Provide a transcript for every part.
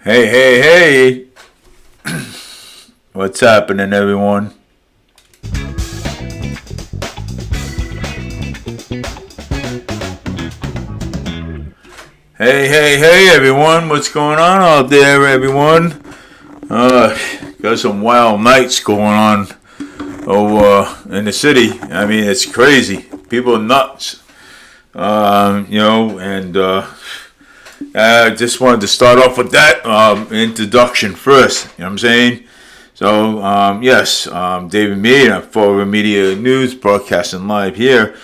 Hey, hey, hey! What's happening, everyone? Hey, hey, hey, everyone! What's going on out there, everyone? Uh, got some wild nights going on in the city. I mean, it's crazy. People are nuts. And I just wanted to start off with that introduction first. You know what I'm saying? So, yes, David Mead at Forward Media News, broadcasting live here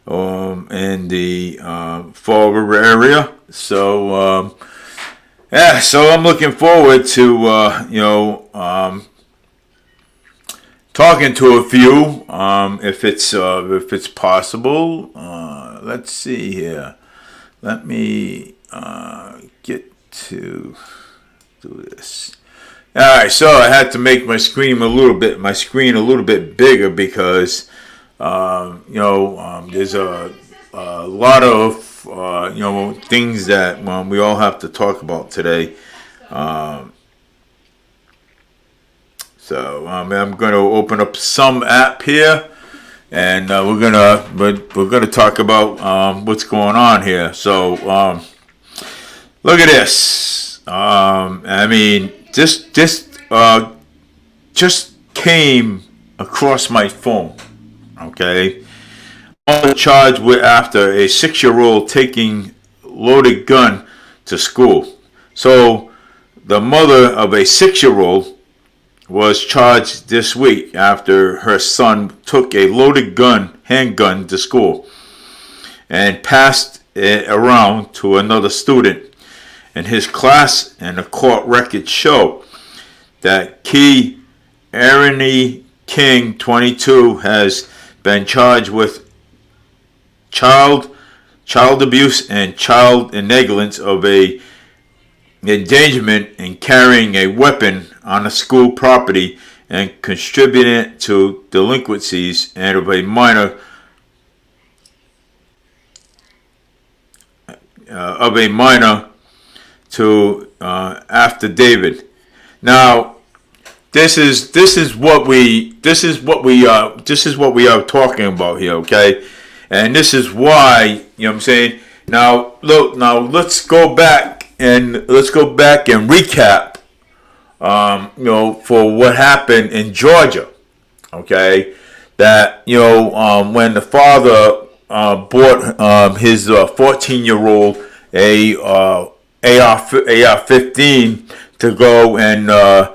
in the Forward area. So, so I'm looking forward to, talking to a few, if it's possible. Let's see here. Let me get to do this. All right, so I had to make my screen a little bit bigger because there's a lot of things that we all have to talk about today. I'm going to open up some app here, and we're gonna talk about what's going on here. So look at this. I mean, just came across my phone. Okay, all charged with after a 6-year-old taking loaded gun to school. So the mother of a 6-year-old was charged this week after her son took a loaded handgun to school and passed it around to another student in his class, and the court records show that Key Arnie King, 22, has been charged with child abuse and child negligence of a endangerment in carrying a weapon on a school property and contributing to delinquencies and of a minor to affidavit. Now, this is what we are talking about here, okay? And this is why, you know what I'm saying? Now, look, let's go back and recap, for what happened in Georgia, okay? That, when the father bought his 14-year-old a AR-15 to go and an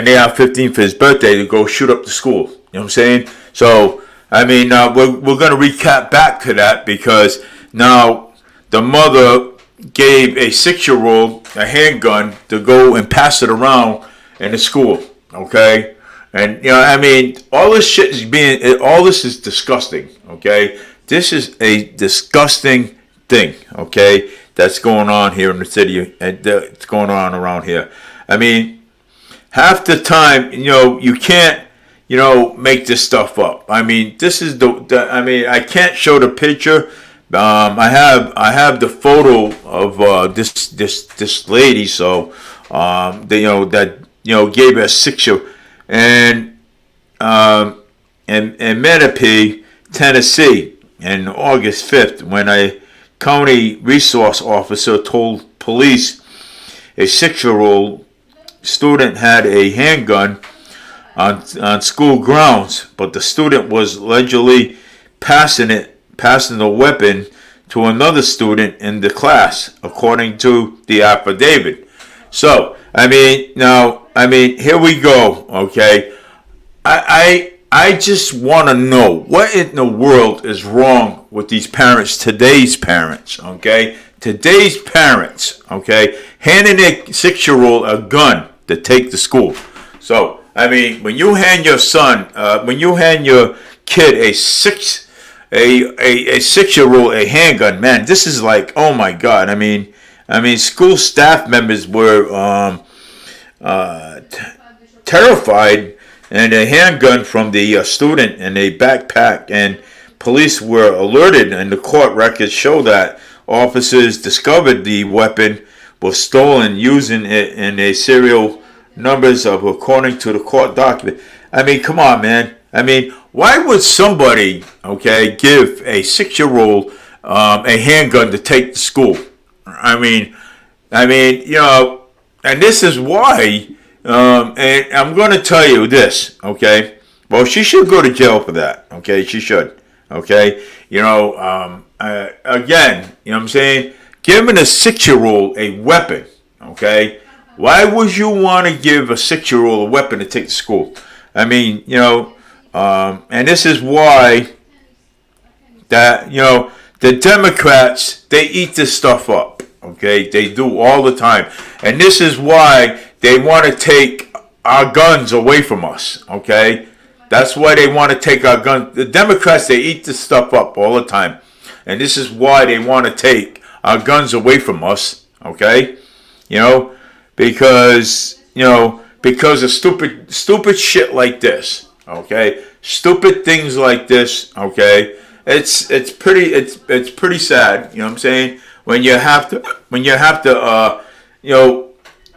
AR-15 for his birthday to go shoot up the school. You know what I'm saying? So, I mean, we're going to recap back to that because now the mother gave a 6-year-old a handgun to go and pass it around in the school. Okay? And, I mean, all this is disgusting. Okay? This is a disgusting thing. Okay? That's going on here in the city, and it's going on around here. I mean, half the time, you can't, make this stuff up. I mean, this is I can't show the picture. I have the photo of this lady. So, gave her a 6-year, and in Manapee, Tennessee, on August 5th, when a county resource officer told police a 6-year-old student had a handgun on school grounds, but the student was allegedly passing the weapon to another student in the class, according to the affidavit. So, here we go. Okay, I just want to know what in the world is wrong with these parents, today's parents, okay? Today's parents, okay, handing their 6-year-old a gun to take to school. So, I mean, when you hand your kid a 6-year-old a handgun, man, this is like, oh my God. I mean, school staff members were terrified, and a handgun from the student in a backpack, and police were alerted, and the court records show that officers discovered the weapon was stolen using it in a serial numbers of according to the court document. I mean, come on, man. I mean, why would somebody, okay, give a 6-year-old a handgun to take to school? You know, and this is why. And I'm going to tell you this, okay? Well, she should go to jail for that, okay? She should, okay? You know, again, you know what I'm saying? Giving a 6-year-old a weapon, okay? Why would you want to give a 6-year-old a weapon to take to school? I mean, you know, and this is why that, you know, the Democrats, they eat this stuff up, okay? They do all the time. And this is why they want to take our guns away from us, okay? That's why they want to take our guns. The Democrats, they eat this stuff up all the time. And this is why they want to take our guns away from us, okay? You know, because of stupid shit like this, okay? Stupid things like this, okay? It's pretty sad, you know what I'm saying? When you have to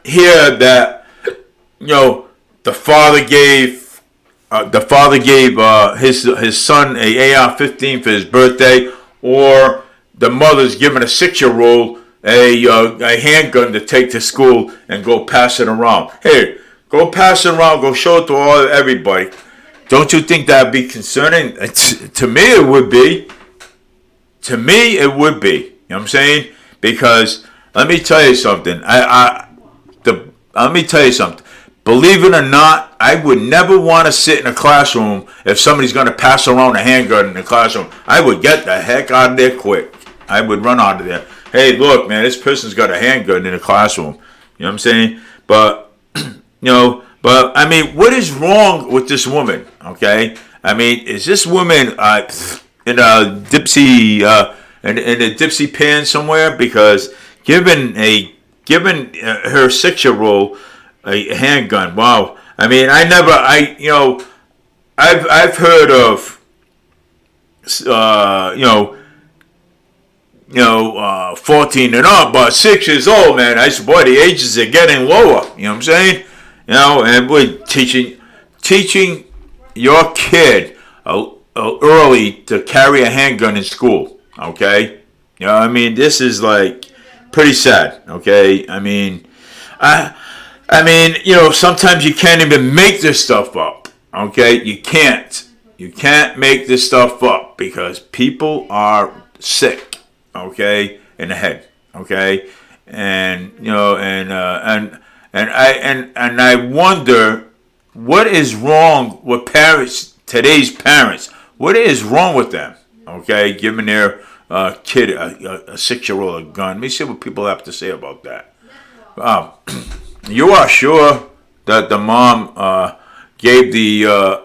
hear that, you know, the father gave his son a AR-15 for his birthday, or the mother's giving a 6-year-old a handgun to take to school and go pass it around. Hey, go pass it around, go show it to everybody. Don't you think that'd be concerning? To me, it would be. To me, it would be. You know what I'm saying? Because let me tell you something. Let me tell you something. Believe it or not, I would never want to sit in a classroom if somebody's going to pass around a handgun in the classroom. I would get the heck out of there quick. I would run out of there. Hey, look, man, this person's got a handgun in the classroom. You know what I'm saying? But, I mean, what is wrong with this woman? Okay? I mean, is this woman in a dipsy pan somewhere? Because giving her 6-year-old a handgun, wow. I mean, I've heard of 14 and up, but 6 years old, man. Boy, the ages are getting lower. You know what I'm saying? You know, and we're teaching your kid early to carry a handgun in school. Okay, you know, I mean, this is like pretty sad. Okay, I mean, you know, sometimes you can't even make this stuff up. Okay, you can't make this stuff up because people are sick. Okay, in the head. Okay, and you know, and I wonder what is wrong with today's parents. What is wrong with them? Okay, giving their kid a 6-year-old a gun. Let me see what people have to say about that. You are sure that the mom gave the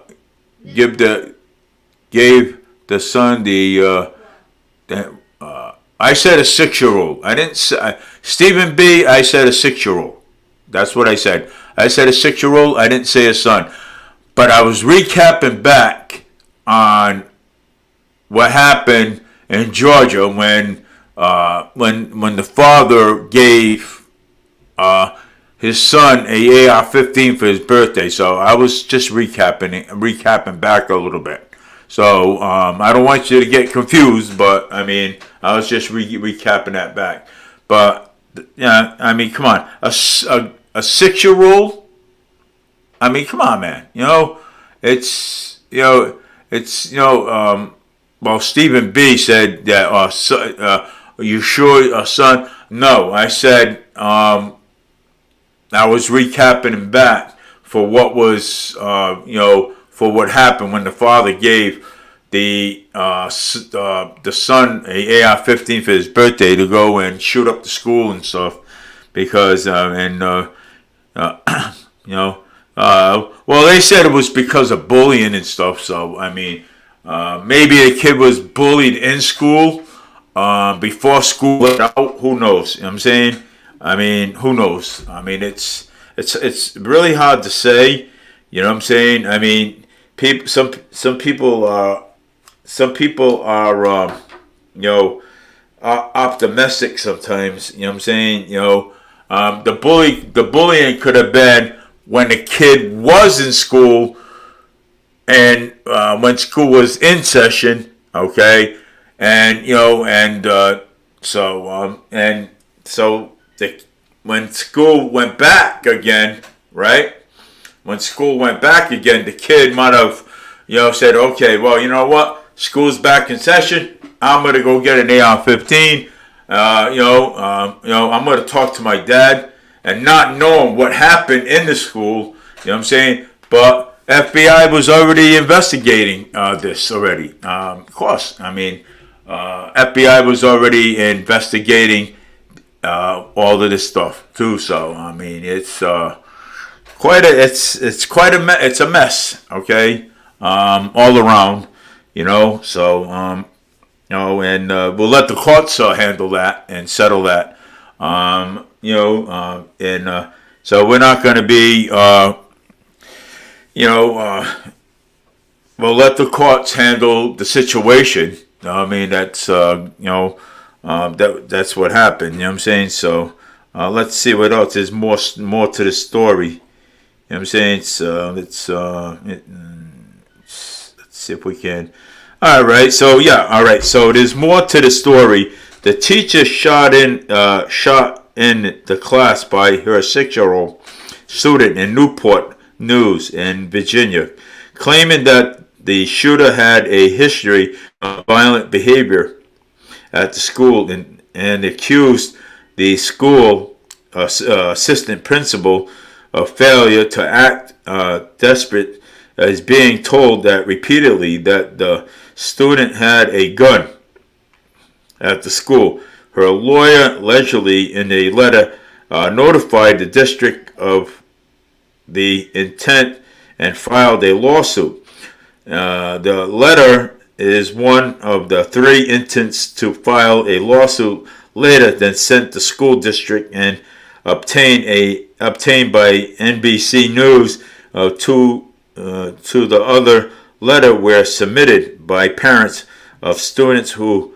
son the I said a 6-year-old. I didn't say Stephen B. I said a 6-year-old. That's what I said. I said a 6-year-old. I didn't say a son. But I was recapping back on what happened in Georgia when the father gave his son a AR-15 for his birthday. So I was just recapping back a little bit. So I don't want you to get confused, but I mean, I was just recapping that back. But yeah, I mean, come on, a 6-year-old. I mean, come on, man. You know, well, Stephen B. said that. You sure, son? No, I said. I was recapping back for what was, for what happened when the father gave the son a AR-15 for his birthday to go and shoot up the school and stuff, because well, they said it was because of bullying and stuff. So I mean, maybe the kid was bullied in school before school went out. Who knows? You know what I'm saying? I mean, who knows? I mean, it's really hard to say. You know what I'm saying? I mean, some people are optimistic sometimes. You know what I'm saying? You know, The bullying could have been when the kid was in school and when school was in session, okay, and so when school went back again, right? When school went back again, the kid might have, said, okay, well, you know what? School's back in session. I'm gonna go get an AR-15. I'm gonna talk to my dad, and not knowing what happened in the school. You know what I'm saying? But FBI was already investigating this already. Of course, I mean, FBI was already investigating all of this stuff too. So I mean, it's it's a mess. Okay, all around. So and we'll let the courts handle that and settle that. So we're not going to be, we'll let the courts handle the situation. I mean, that's, that's what happened. You know what I'm saying? So let's see what else. There's more to the story. You know what I'm saying? So let's see if we can. All right. So So there's more to the story. The teacher shot in the class by her 6-year-old student in Newport News in Virginia, claiming that the shooter had a history of violent behavior at the school and accused the school assistant principal of failure to act desperate, as being told that repeatedly that the student had a gun at the school. Her lawyer allegedly, in a letter, notified the district of the intent and filed a lawsuit. The letter is one of the 3 intents to file a lawsuit later, then sent the school district and obtained by NBC News to the other letter were submitted by parents of students who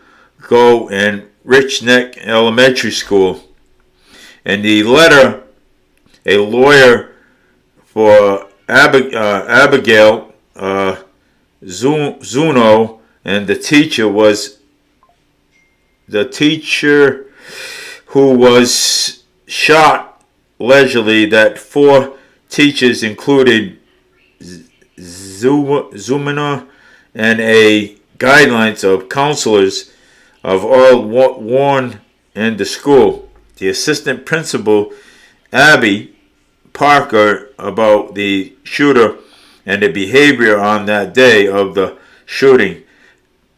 go in Rich Neck Elementary School. In the letter, a lawyer for Abigail Zuno and the teacher who was shot allegedly that 4 teachers, included Zumina and a guidelines of counselors, of all warned in the school. The assistant principal, Abby Parker, about the shooter and the behavior on that day of the shooting.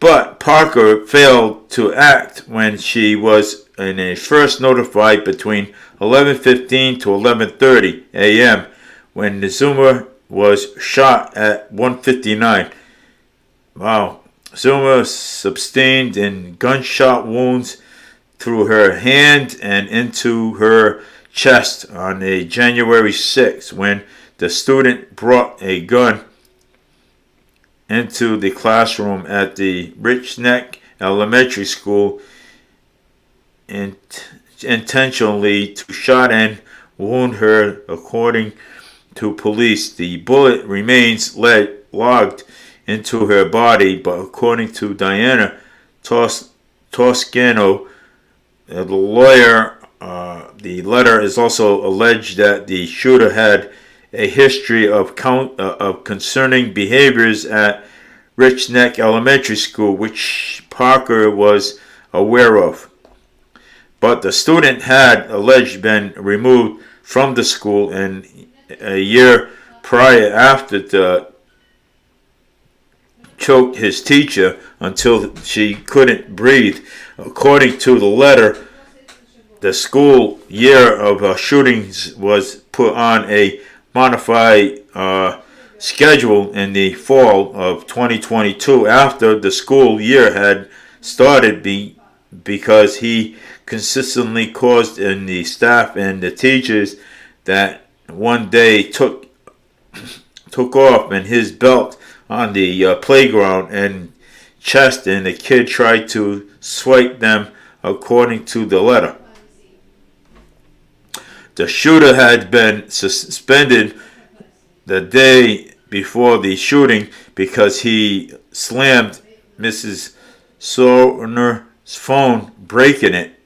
But Parker failed to act when she was first notified between 11:15 to 11:30 a.m. when Zuma was shot at 1:59. Wow. Zuma sustained in gunshot wounds through her hand and into her chest on a January 6th when the student brought a gun into the classroom at the Rich Neck Elementary School, intentionally to shot and wound her, according to police. The bullet remains lodged into her body, but according to Diana Toscano, the lawyer, the letter is also alleged that the shooter had a history of concerning behaviors at Rich Neck Elementary School, which Parker was aware of. But the student had alleged been removed from the school in a year prior after the choked his teacher until she couldn't breathe. According to the letter, the school year of shootings was put on a modified schedule in the fall of 2022 after the school year had started because he consistently caused in the staff and the teachers that one day took off in his belt on the playground and chest, and the kid tried to swipe them, according to the letter. The shooter had been suspended the day before the shooting because he slammed Mrs. Sorner's phone, breaking it,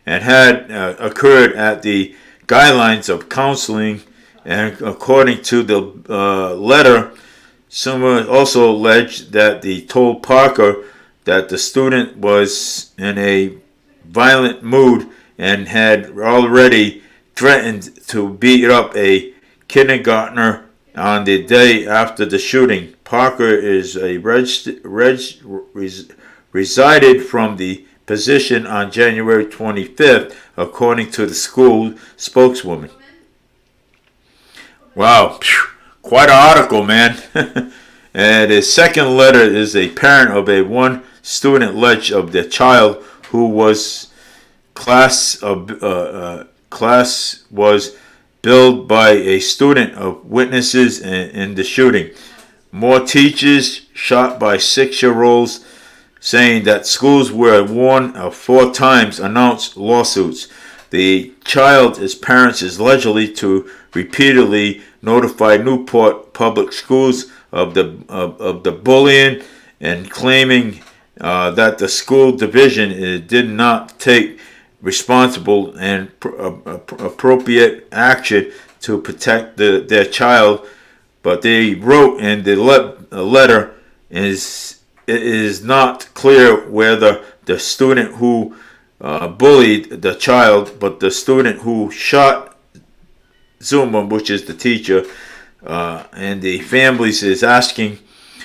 and had occurred at the guidelines of counseling. And according to the letter, someone also alleged that they told Parker that the student was in a violent mood and had already threatened to beat up a kindergartner on the day after the shooting. Parker is a resided from the position on January 25th, according to the school spokeswoman. Wow, quite an article, man. And his second letter is a parent of a one student alleged of the child who was class was billed by a student of witnesses in the shooting. More teachers shot by 6-year-olds, saying that schools were warned of 4 times announced lawsuits. The child's parents is allegedly to repeatedly notify Newport Public Schools of the bullying and claiming that the school division did not take responsible and appropriate action to protect their child. But they wrote in the letter, it is not clear whether the student who bullied the child, but the student who shot Zuma, which is the teacher, and the families is asking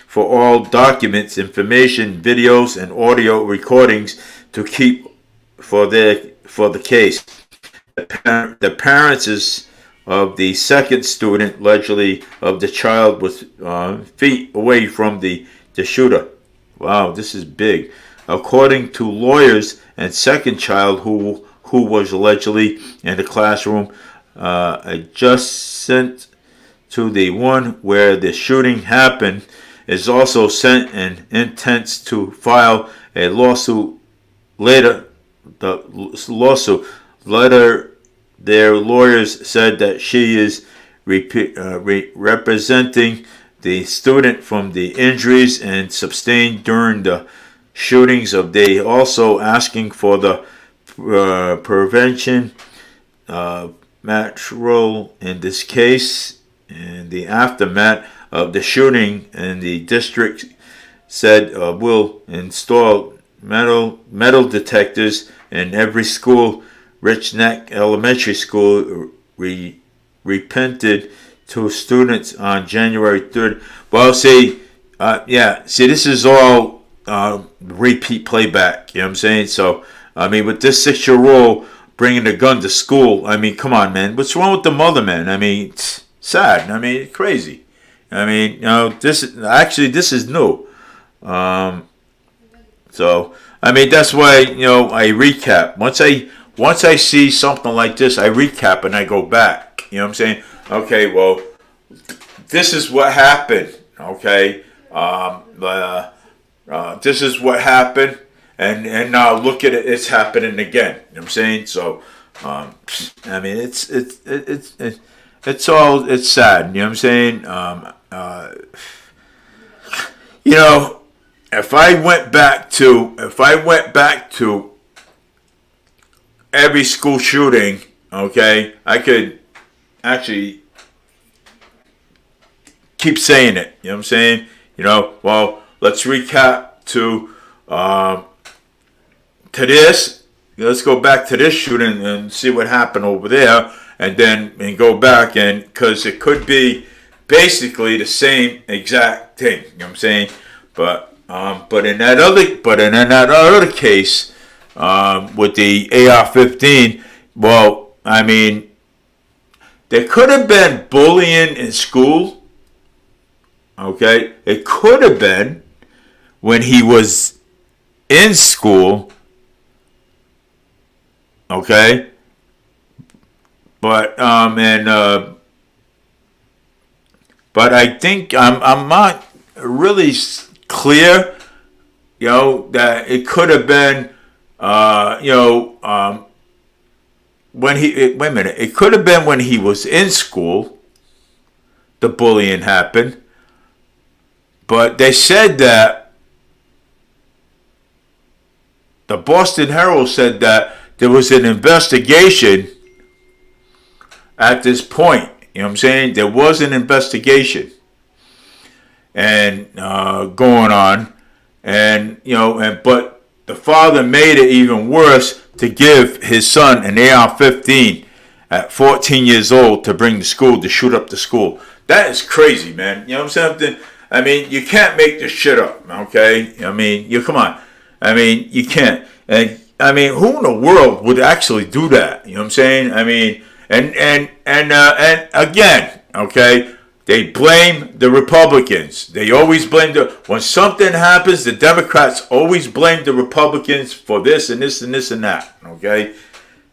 for all documents, information, videos, and audio recordings to keep for the case. The parents of the second student, allegedly of the child, was feet away from the shooter. Wow, this is big. According to lawyers, and second child who was allegedly in the classroom, adjacent to the one where the shooting happened, is also sent and intends to file a lawsuit later. The lawsuit later, their lawyers said that she is representing the student from the injuries and sustained during the shootings. They also asking for the prevention material in this case. In the aftermath of the shooting, and the district said will install metal detectors in every school. Rich Neck Elementary School repented to students on January 3rd. Well, see, this is all repeat playback. You know what I'm saying? So, I mean, with this 6-year-old bringing a gun to school, I mean, come on, man. What's wrong with the mother, man? I mean, it's sad. I mean, crazy. I mean, this is new. So, I mean, that's why, I recap. Once I see something like this, I recap and I go back. You know what I'm saying? Okay, well, this is what happened. Okay, this is what happened, and now look at it. It's happening again. You know what I'm saying? So, I mean, it's sad. You know what I'm saying? If I went back to every school shooting, okay, I could actually keep saying it. You know what I'm saying? Well, let's recap to this. Let's go back to this shooting and see what happened over there, and go back, and because it could be basically the same exact thing. You know what I'm saying? But in that other case, with the AR-15, well, I mean, there could have been bullying in school. Okay, it could have been when he was in school. Okay, but but I think I'm not really clear, that it could have been, wait a minute, it could have been when he was in school, the bullying happened. But they said that, the Boston Herald said that there was an investigation at this point. You know what I'm saying? There was an investigation and going on, and but the father made it even worse to give his son an AR-15 at 14 years old to bring to school, to shoot up the school. That is crazy, man. You know what I'm saying? I mean, you can't make this shit up, okay? I mean, come on. I mean, you can't. And I mean, who in the world would actually do that? You know what I'm saying? I mean, and again, okay, they blame the Republicans. They always blame when something happens, the Democrats always blame the Republicans for this and this and this and that, okay?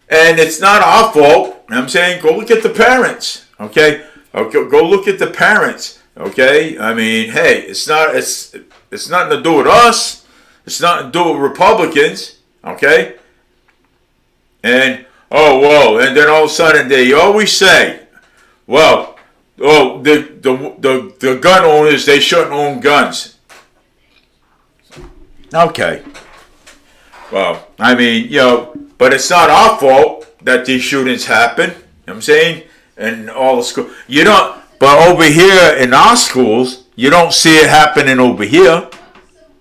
And it's not our fault. You know what I'm saying? Go look at the parents, okay? Go look at the parents, okay? I mean, hey, it's nothing to do with us. It's nothing to do with Republicans, okay? And and then all of a sudden they always say, well, the gun owners, they shouldn't own guns. Okay. Well, I mean, but it's not our fault that these shootings happen. You know what I'm saying? And all the school, but over here in our schools, you don't see it happening over here.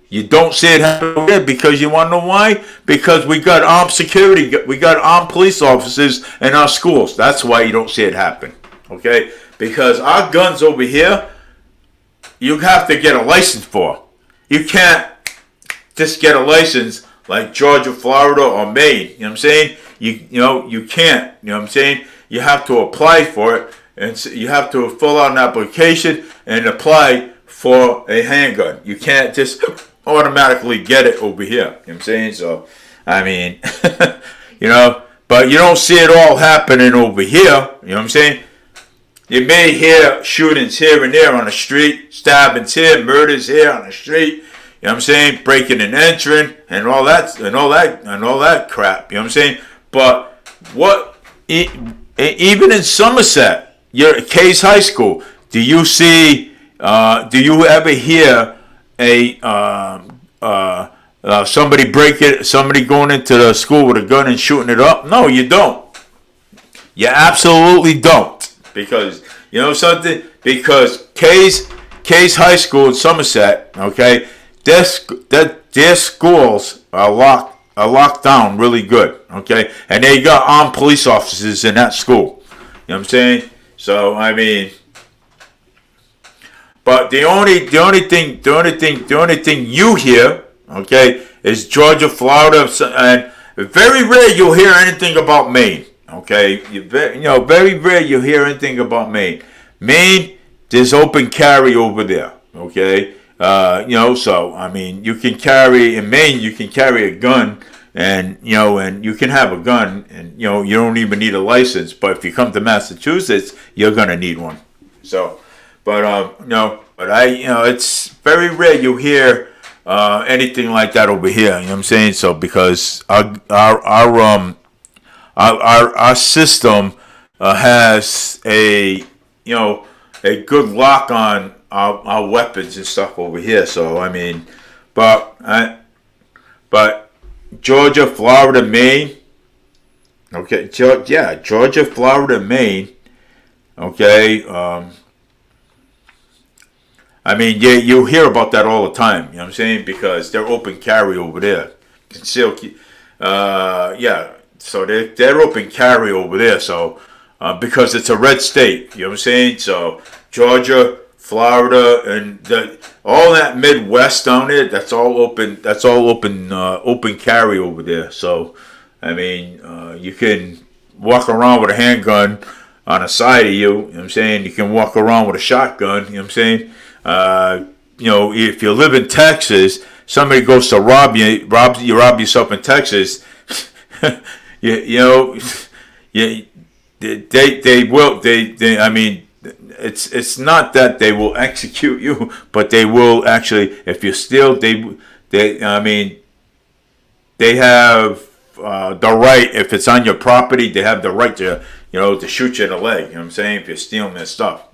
You don't see it happening over here because you want to know why? Because we got armed security, we got armed police officers in our schools. That's why you don't see it happen. Okay? Because our guns over here, you have to get a license for. You can't just get a license like Georgia, Florida, or Maine. You know what I'm saying? You can't. You know what I'm saying? You have to apply for it, and so you have to fill out an application and apply for a handgun. You can't just automatically get it over here. You know what I'm saying? So, I mean, but you don't see it all happening over here. You know what I'm saying? You may hear shootings here and there on the street, stabbings here, murders here on the street. You know what I'm saying? Breaking and entering and all that crap. You know what I'm saying? But even in Somerset, you're at Case High School. Do you ever hear somebody going into the school with a gun and shooting it up? No, you don't. You absolutely don't. Because, you know something? Because Case High School in Somerset, okay, their schools are locked down really good, okay? And they got armed police officers in that school. You know what I'm saying? So, I mean, but the only thing you hear, okay, is Georgia, Florida, and very rare you'll hear anything about Maine. Okay, very rare you'll hear anything about Maine. Maine, there's open carry over there. Okay, so I mean, you can carry in Maine, you can carry a gun, and you can have a gun, and you don't even need a license. But if you come to Massachusetts, you're gonna need one. So, but it's very rare you hear anything like that over here. You know what I'm saying? So because our system has a good lock on our weapons and stuff over here. So I mean, but Georgia, Florida, Maine. Okay, Georgia, Florida, Maine. Okay, I mean, you hear about that all the time. You know what I'm saying? Because they're open carry over there. So they're open carry over there. So because it's a red state, you know what I'm saying? So Georgia, Florida, and all that Midwest down there, that's all open. That's all open carry over there. So I mean, you can walk around with a handgun on the side of you. You know what I'm saying? You can walk around with a shotgun. You know what I'm saying? If you live in Texas, somebody goes to rob yourself in Texas. They will. I mean, it's not that they will execute you, but they will actually. If you steal, they have the right, if it's on your property, they have the right to, to shoot you in the leg. You know what I'm saying? If you're stealing their stuff.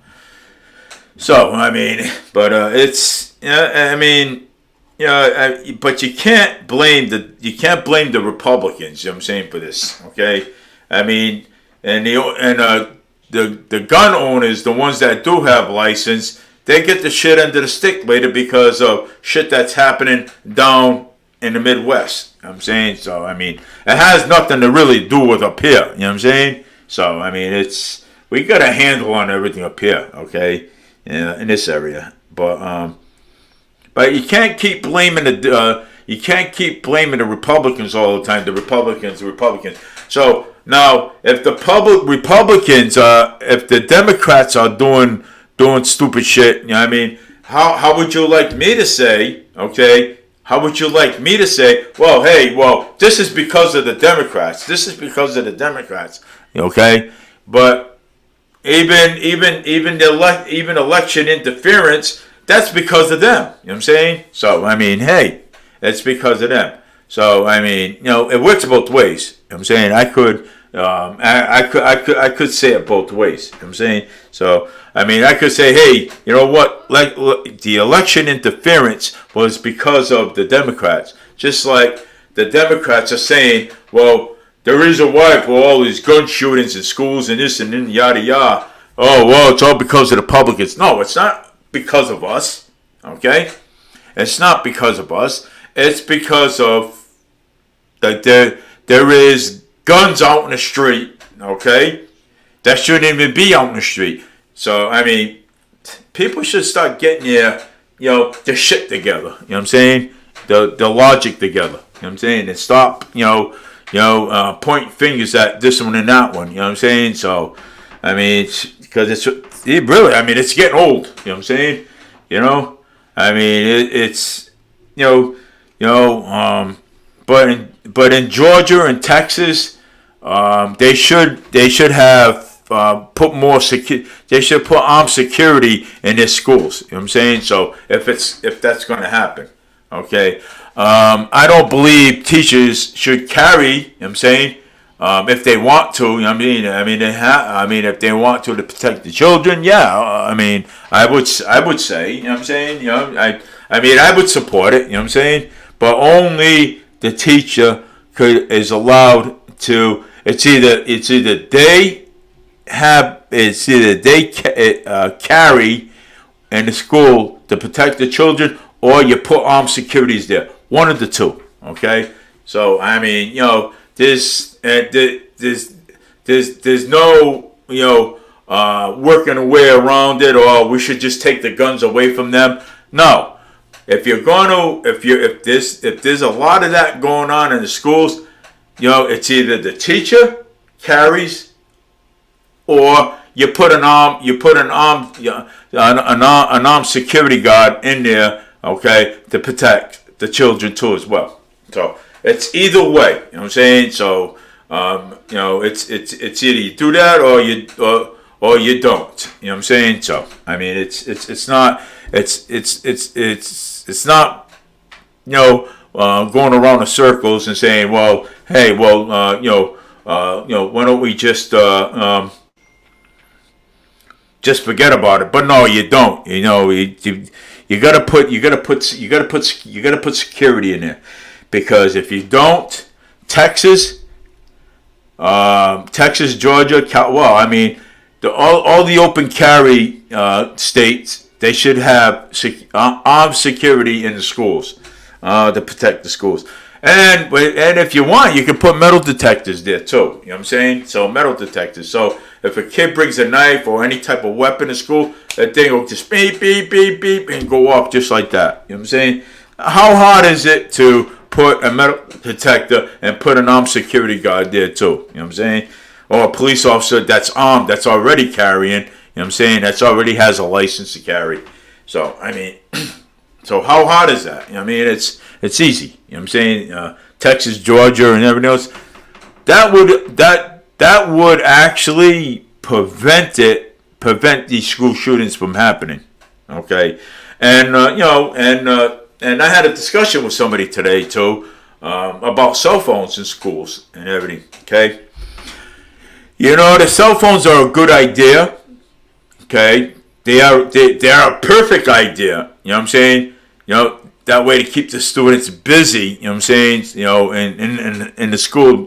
So I mean, but it's, I mean, but you can't blame the Republicans. You know what I'm saying, for this? Okay, I mean, and the gun owners, the ones that do have license, they get the shit under the stick later because of shit that's happening down in the Midwest. You know what I'm saying? So, I mean, it has nothing to really do with up here. You know what I'm saying? So, I mean, we got a handle on everything up here, okay, in this area. But you can't keep blaming the Republicans all the time. The Republicans. So now, if the Republicans, if the Democrats are doing stupid shit, you know what I mean? How would you like me to say, okay? How would you like me to say, well, hey, this is because of the Democrats. This is because of the Democrats, okay? But even election interference, that's because of them. You know what I'm saying? So, I mean, hey, it's because of them. So, I mean, it works both ways. You know what I'm saying? I could say it both ways. You know what I'm saying? So, I mean, I could say, hey, you know what? Like, the election interference was because of the Democrats. Just like the Democrats are saying, well, the reason why for all these gun shootings in schools and this and then yada yada. Oh, well, it's all because of the Republicans. No, it's not because of us. Okay? It's not because of us. It's because of that there is guns out in the street. Okay? That shouldn't even be out in the street. So, I mean, people should start getting their shit together. You know what I'm saying? The logic together. You know what I'm saying? And stop, pointing fingers at this one and that one. You know what I'm saying? So, I mean, because it's getting old. You know what I'm saying? I mean, it's, but in Georgia and Texas, they should have put more they should put armed security in their schools. You know what I'm saying? So if that's going to happen, okay. I don't believe teachers should carry. You know what I'm saying? If they want to, you know what I mean, if they want to protect the children, yeah. I mean, I would say, you know what I'm saying? I would support it. You know what I'm saying? But only the teacher is allowed to. It's either they carry in the school to protect the children, or you put armed securities there. One of the two. Okay. So I mean, there's no working a way around it, or we should just take the guns away from them. No. If there's a lot of that going on in the schools, it's either the teacher carries, or you put an armed security guard in there, okay, to protect the children too as well. So it's either way. You know what I'm saying? So it's either you do that or you don't. You know what I'm saying? So I mean, it's not going around in circles and saying, well, hey, why don't we just forget about it? But no, you don't. You gotta put security in there, because if you don't, Texas, Georgia, all the open carry states, they should have armed security in the schools to protect the schools. And if you want, you can put metal detectors there too. You know what I'm saying? So metal detectors. So if a kid brings a knife or any type of weapon to school, that thing will just beep, beep, beep, beep, and go off just like that. You know what I'm saying? How hard is it to put a metal detector and put an armed security guard there too? You know what I'm saying? Or a police officer that's armed, that's already carrying. You know what I'm saying? That's already has a license to carry. So, I mean, so how hard is that? I mean, it's easy. You know what I'm saying? Texas, Georgia, and everything else. That would actually prevent these school shootings from happening. Okay, and I had a discussion with somebody today too. about cell phones in schools and everything. Okay, you know, the cell phones are a good idea. Okay, they are a perfect idea. You know what I'm saying? You know, that way to keep the students busy. You know what I'm saying? You know, in the school,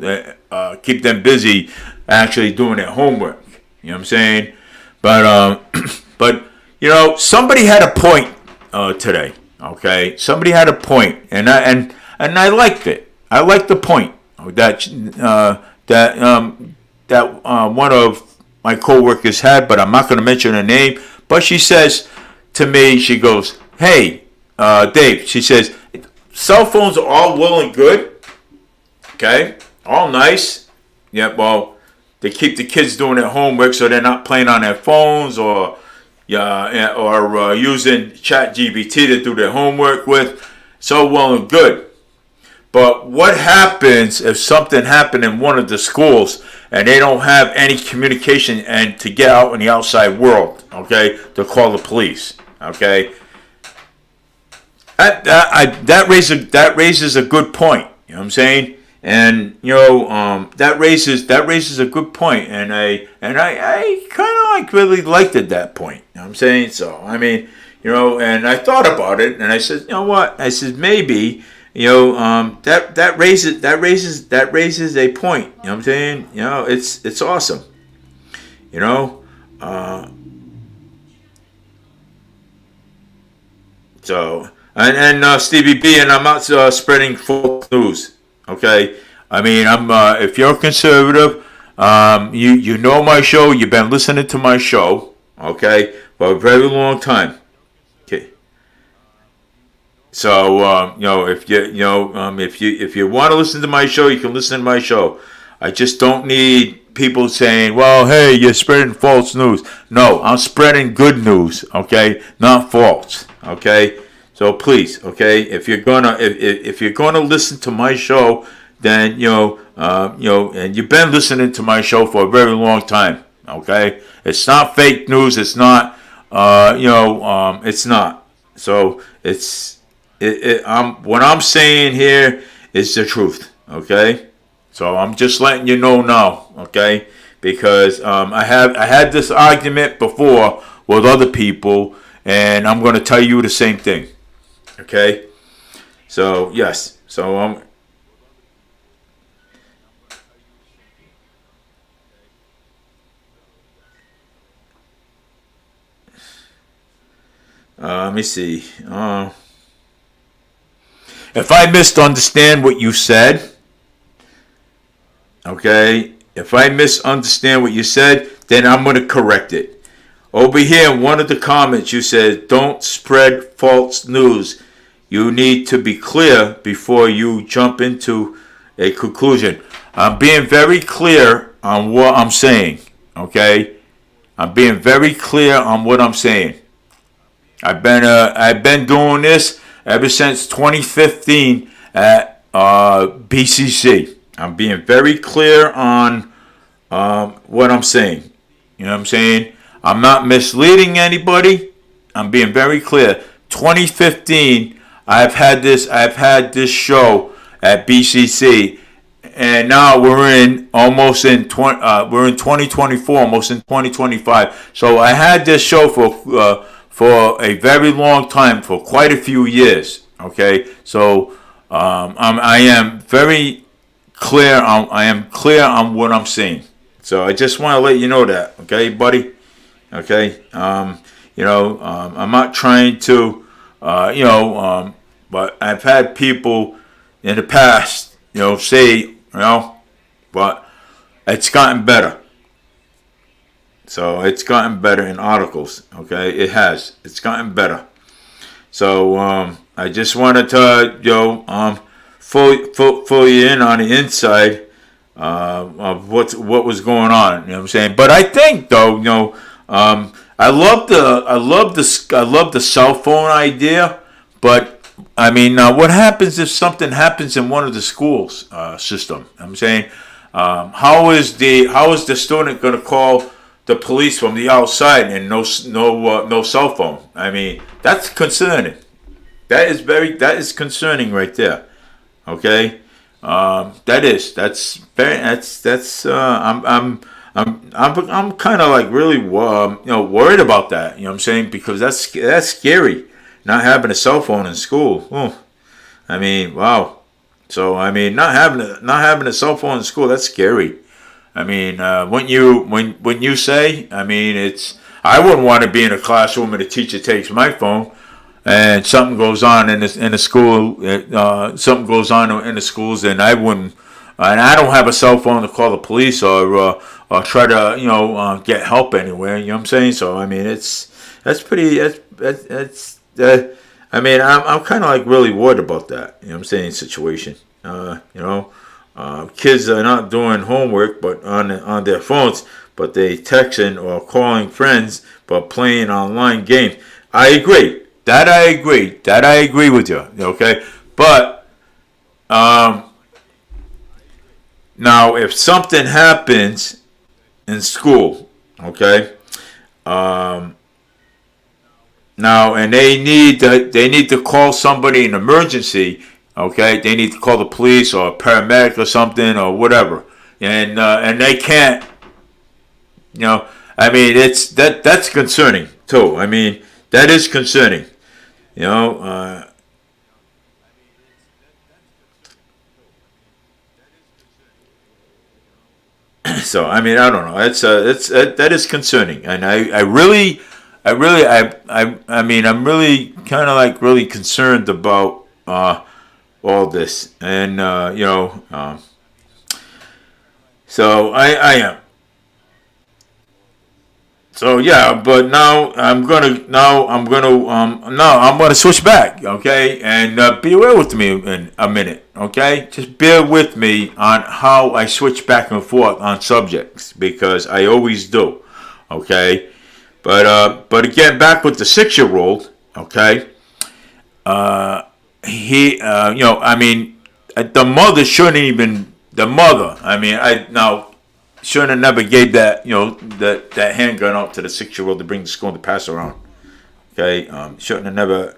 keep them busy, actually doing their homework. You know what I'm saying? But but you know, somebody had a point today. Okay, somebody had a point, and I liked it. I liked the point that one of my coworkers had, but I'm not going to mention her name. But she says to me, she goes, "Hey, Dave," she says, "cell phones are all well and good, okay, all nice. Yeah, well, they keep the kids doing their homework so they're not playing on their phones or using ChatGPT to do their homework with. So well and good. But what happens if something happened in one of the schools and they don't have any communication and to get out in the outside world, okay, to call the police, okay? That raises a good point. You know what I'm saying? And you know, that raises a good point, and I kind of like really liked it, that point. You know what I'm saying? So I mean, you know, and I thought about it, and I said, you know what? I said maybe, you know, that raises a point. You know what I'm saying? You know, it's awesome. You know, so and Stevie B, and I'm not spreading false news. Okay, I mean, if you're a conservative, you know my show. You've been listening to my show, okay, for a very long time. Okay, so you know, if you want to listen to my show, you can listen to my show. I just don't need people saying, "Well, hey, you're spreading false news." No, I'm spreading good news. Okay, not false. Okay. So please, okay, if you're gonna listen to my show, then you know, and you've been listening to my show for a very long time, okay. It's not fake news. It's not, it's not. So what I'm saying here is the truth, okay. So I'm just letting you know now, okay, because I had this argument before with other people, and I'm going to tell you the same thing. Okay, so yes, so let me see. If I misunderstand what you said, okay, if I misunderstand what you said, then I'm going to correct it. Over here, in one of the comments, you said, "Don't spread false news. You need to be clear before you jump into a conclusion." I'm being very clear on what I'm saying, okay? I'm being very clear on what I'm saying. I've been doing this ever since 2015 at BCC. I'm being very clear on what I'm saying. You know what I'm saying? I'm not misleading anybody. I'm being very clear. 2015, I've had this show at BCC, and now we're in 2024, almost in 2025. So I had this show for a very long time, for quite a few years. Okay, so I am very clear. I am clear on what I'm saying. So I just want to let you know that, okay, buddy. Okay, I'm not trying to, but I've had people in the past, say, but it's gotten better. So it's gotten better in articles. Okay, it has. It's gotten better. So I just wanted to, fill you in on the inside of what was going on. You know what I'm saying? But I think though, I love the cell phone idea, but I mean, what happens if something happens in one of the schools system? I'm saying, how is the student going to call the police from the outside and no cell phone? I mean, that's concerning. That is concerning right there. Okay, That's I'm kind of like really worried about that. You know what I'm saying? Because that's scary. Not having a cell phone in school. Oh, I mean, wow. So I mean, not having a cell phone in school, that's scary. I mean, when you say, I mean, it's I wouldn't want to be in a classroom and the teacher takes my phone and something goes on in the school, something goes on in the schools, and I don't have a cell phone to call the police or try to get help anywhere. You know what I'm saying? So I mean, that's pretty that's I mean, I'm kind of like really worried about that. You know what I'm saying? Situation. Kids are not doing homework, but on their phones, but they texting or calling friends, but playing online games. I agree. That I agree. That I agree with you. Okay, but now if something happens in school, okay, now and they need to call somebody in emergency. Okay, they need to call the police or a paramedic or something or whatever, and they can't. I mean, that's concerning too. I mean, that is concerning. You know, so I mean, I don't know. That is concerning, and I mean, I'm really kind of like really concerned about all this, and so I am. So yeah, but now I'm gonna switch back, okay, and bear with me in a minute, okay. Just bear with me on how I switch back and forth on subjects because I always do, okay. But again, back with the 6-year-old, okay. I mean, the mother shouldn't even. The mother, I mean, I now shouldn't have never gave that that handgun out to the 6-year-old to bring to school and to pass around. Okay, shouldn't never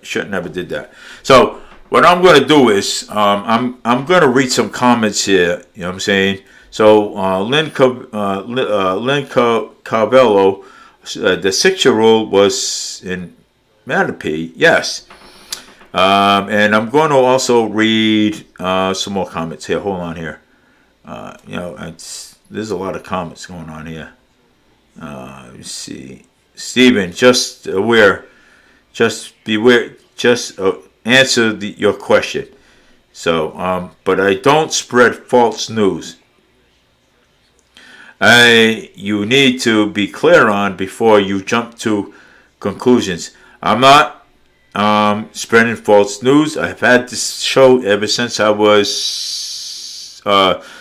did that. So what I'm going to do is I'm going to read some comments here. You know what I'm saying? So Lynn Carvello, the 6-year-old was in Manape. Yes. And I'm going to also read some more comments here. Hold on here. There's a lot of comments going on here. Let me see. Stephen, just beware, just answer your question. So, but I don't spread false news. You need to be clear on before you jump to conclusions. I'm not spreading false news. I've had this show ever since I was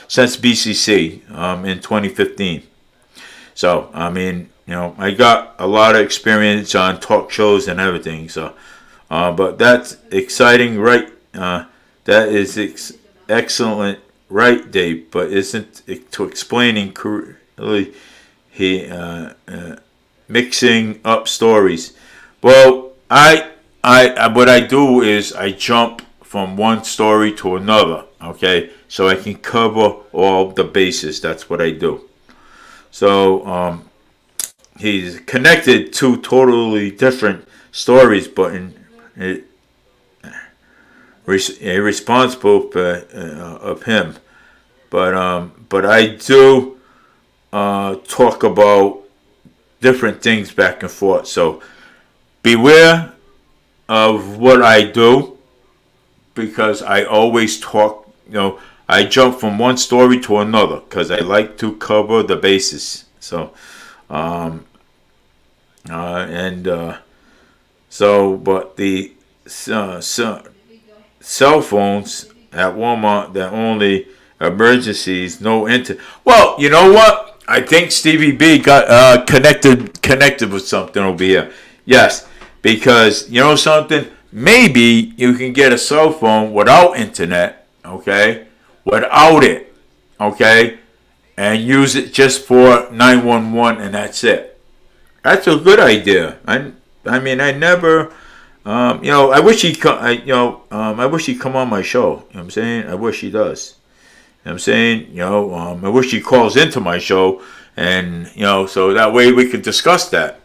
since BCC in 2015. So I mean, I got a lot of experience on talk shows and everything. So, but that's exciting, right? That is excellent, right, Dave? But isn't it to explaining really he mixing up stories? Well, I what I do is I jump from one story to another. Okay, so I can cover all the bases. That's what I do. So he's connected to totally different stories, but responsible of him. But I do talk about different things back and forth. So beware of what I do because I always talk. I jump from one story to another because I like to cover the bases. So, but the cell phones at Walmart, they're only emergencies, no inter. Well, you know what? I think Stevie B got connected with something over here. Yes, because you know something. Maybe you can get a cell phone without internet, okay? Without it, okay? And use it just for 911 and that's it. That's a good idea. I mean, I never, I wish I wish he'd come on my show. You know what I'm saying? I wish he does. what I'm saying? I wish he calls into my show, and so that way we could discuss that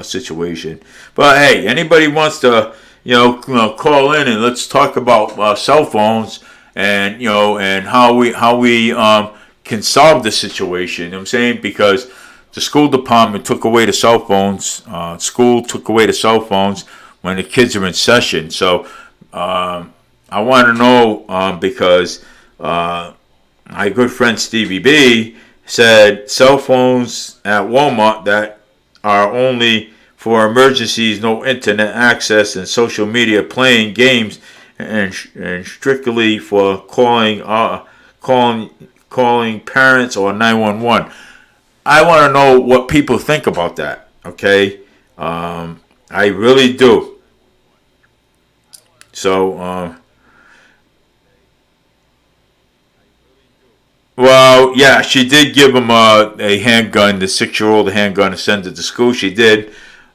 situation. But hey, anybody wants to call in and let's talk about cell phones and and how we can solve the situation. You know what I'm saying? Because the school department took away the cell phones. School took away the cell phones when the kids are in session. So I want to know because my good friend Stevie B said cell phones at Walmart that are only for emergencies, no internet access, and social media, playing games, and strictly for calling parents or 911. I want to know what people think about that. Okay, I really do. So, well, yeah, she did give him a handgun, the 6-year-old a handgun, to send it to school. She did.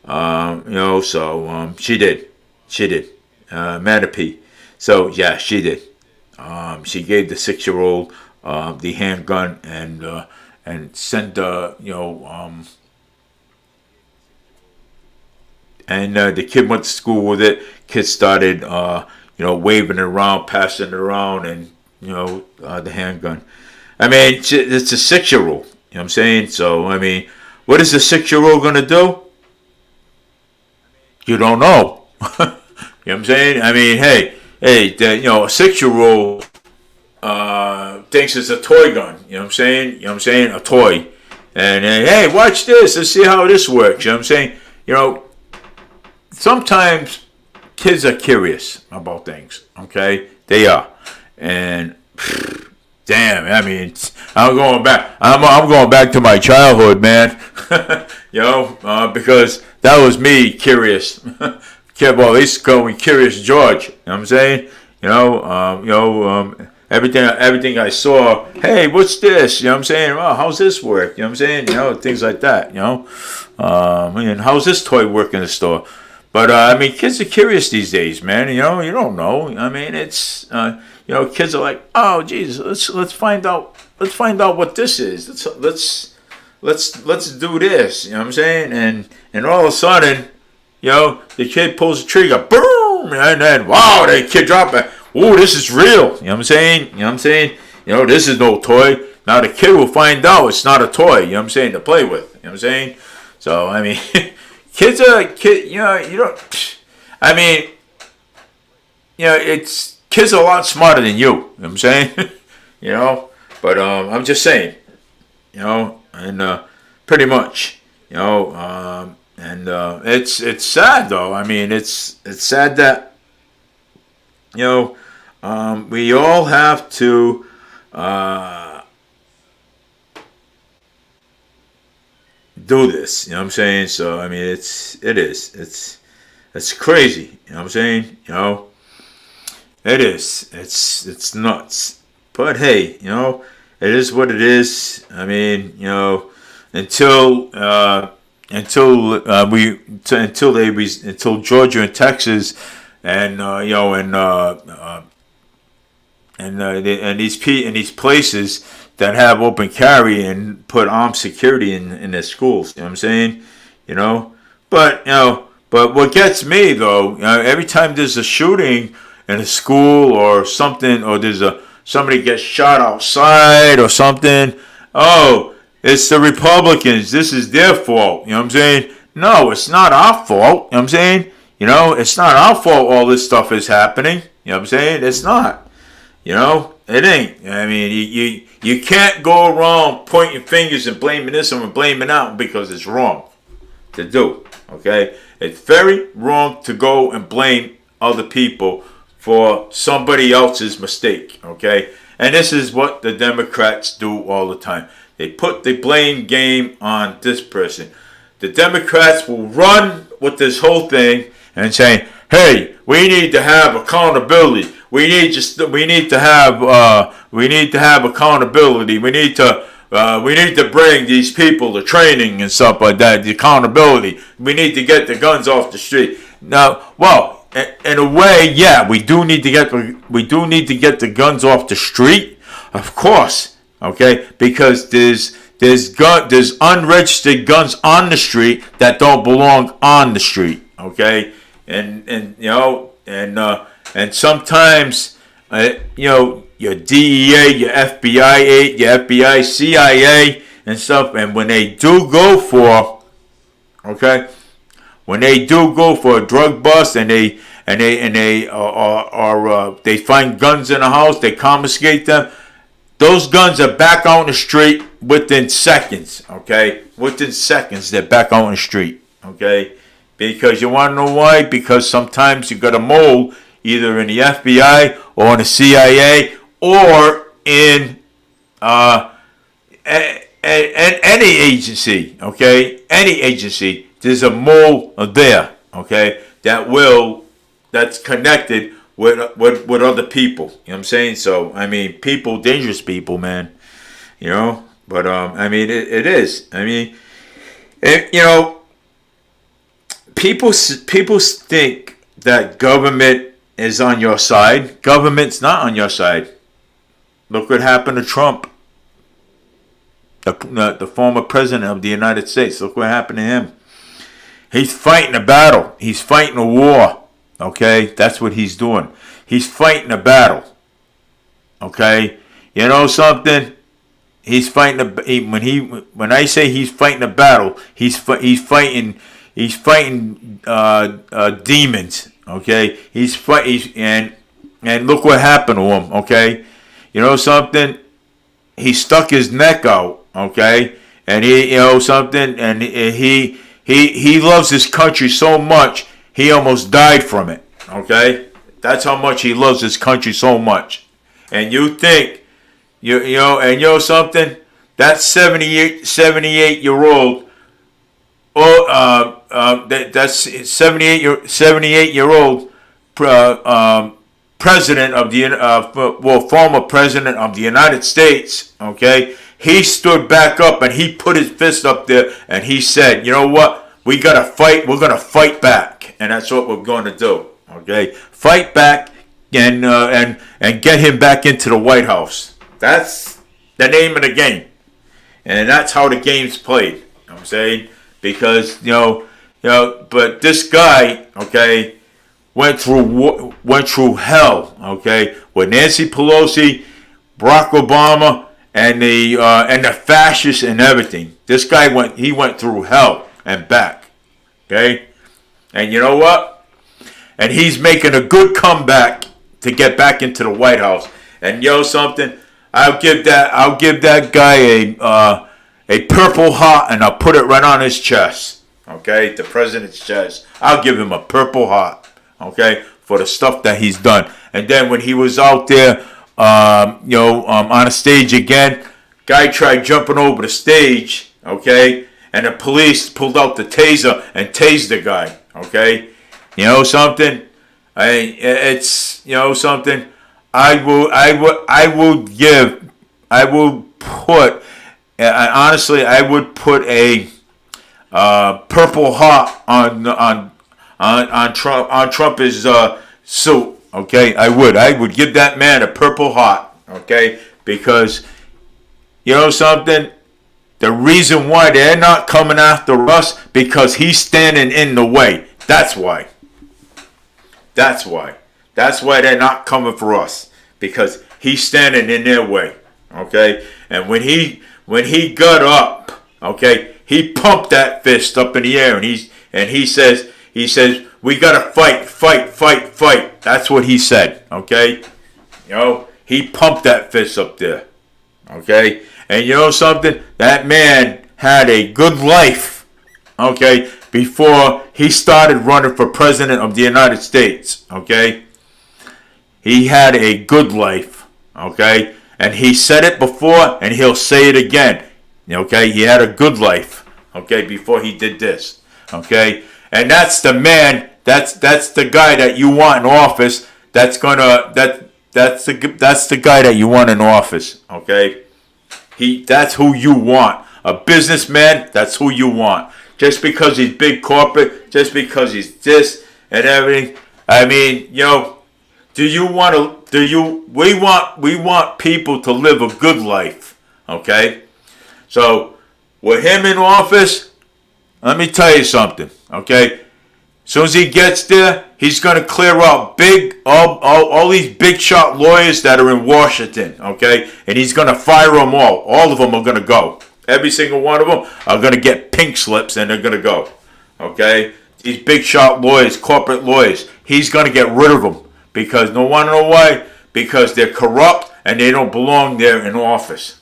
She did. She did. Manapee. So, yeah, she did. She gave the 6-year-old the handgun and sent and the kid went to school with it. Kid started waving it around, passing it around, and the handgun. I mean, it's a 6-year-old. You know what I'm saying? So I mean, what is a 6-year-old gonna do? You don't know. You know what I'm saying? I mean, hey, a 6-year-old thinks it's a toy gun. You know what I'm saying? You know what I'm saying? A toy. And hey, watch this. Let's see how this works. You know what I'm saying? Sometimes kids are curious about things. Okay, they are. And damn, I mean, I'm going back. I'm going back to my childhood, man. Because that was me curious. Well, they used to call me Curious George. You know what I'm saying? Everything I saw. Hey, what's this? You know what I'm saying? Oh, how's this work? You know what I'm saying? Things like that. And how's this toy work in the store? But I mean, kids are curious these days, man. You don't know. I mean, it's kids are like, oh, geez, let's find out. Let's find out what this is. Let's do this. You know what I'm saying? And all of a sudden, the kid pulls the trigger, boom, and then wow, the kid drop it. Oh, this is real. You know what I'm saying? You know what I'm saying? This is no toy. Now the kid will find out it's not a toy. You know what I'm saying? To play with. You know what I'm saying? So I mean, kids are kid. You don't. I mean, it's kids are a lot smarter than you. You know what I'm saying? But I'm just saying. And pretty much. And it's sad though. I mean, it's sad that we all have to do this. You know what I'm saying? So I mean, it's crazy. You know what I'm saying? It is. It's nuts. But hey, it is what it is. I mean, until Georgia and Texas and these places that have open carry and put armed security in their schools. You know what I'm saying? But what gets me though, every time there's a shooting in a school or something, or somebody gets shot outside or something, oh, it's the Republicans. This is their fault. You know what I'm saying? No, it's not our fault. You know what I'm saying? It's not our fault all this stuff is happening. You know what I'm saying? It's not. It ain't. I mean, you can't go around pointing fingers and blaming this one and blaming that because it's wrong to do. Okay? It's very wrong to go and blame other people for somebody else's mistake. Okay? And this is what the Democrats do all the time. They put the blame game on this person. The Democrats will run with this whole thing and say, "Hey, we need to have accountability. We need to have accountability. We need to bring these people to training and stuff like that. The accountability. We need to get the guns off the street." Now, well, in a way, yeah, we do need to get the guns off the street. Of course, okay, because there's unregistered guns on the street that don't belong on the street, okay, and you know, and sometimes you know, your DEA, your FBI, CIA, and stuff, and when they do go for, okay, when they do go for a drug bust and they they find guns in the house, they confiscate them. Those guns are back out in the street within seconds, okay? Within seconds, they're back out in the street, okay? Because you want to know why? Because sometimes you got a mole either in the FBI or in the CIA or in any agency, okay? Any agency, there's a mole there, okay? That's connected with other people. You know what I'm saying? So I mean, people, dangerous people, man. You know, but I mean, it is. I mean, you know, people think that government is on your side. Government's not on your side. Look what happened to Trump, the former president of the United States. Look what happened to him. He's fighting a battle. He's fighting a war. Okay, that's what he's doing. He's fighting a battle. Okay, you know something? He's fighting when I say he's fighting a battle, he's fighting demons. Okay, and look what happened to him. Okay, you know something? He stuck his neck out. Okay, and he loves his country so much. He almost died from it, okay? That's how much he loves his country so much. And you think, you know something? That 78-year-old, that's 78-year-old president of the, former president of the United States, okay? He stood back up and he put his fist up there and he said, you know what? We gotta fight. We're gonna fight back, and that's what we're going to do. Okay, fight back and get him back into the White House. That's the name of the game, and that's how the game's played. You know what I'm saying? Because but this guy, okay, went through hell. Okay, with Nancy Pelosi, Barack Obama, and the fascists and everything. This guy went through hell and back, okay? And you know what? And he's making a good comeback to get back into the White House. And you know something? I'll give that guy a Purple Heart, and I'll put it right on his chest, okay? The president's chest. I'll give him a Purple Heart, okay, for the stuff that he's done. And then when he was out there, on a stage again, guy tried jumping over the stage, okay? And the police pulled out the taser and tased the guy. Okay, you know something? It's something. I will put. Honestly, I would put a Purple Heart on Trump's suit. Okay, I would give that man a Purple Heart. Okay, because you know something. The reason why they're not coming after us, because he's standing in the way. That's why. That's why they're not coming for us, because he's standing in their way. Okay? And when he got up, okay, he pumped that fist up in the air, and he says, we gotta fight. That's what he said. Okay? You know, he pumped that fist up there. Okay? And you know something? That man had a good life, okay, before he started running for president of the United States, okay? He had a good life, okay? And he said it before, and he'll say it again, okay? He had a good life, okay, before he did this, okay? And that's the man, that's the guy that you want in office, that's the guy that you want in office, okay? That's who you want. A businessman, that's who you want. Just because he's big corporate, just because he's this and everything. I mean, we want people to live a good life, okay? So, with him in office, let me tell you something, okay? As soon as he gets there, he's going to clear out all these big shot lawyers that are in Washington, okay? And he's going to fire them all. All of them are going to go. Every single one of them are going to get pink slips and they're going to go, okay? These big shot lawyers, corporate lawyers, he's going to get rid of them because no one know why? Because they're corrupt and they don't belong there in office,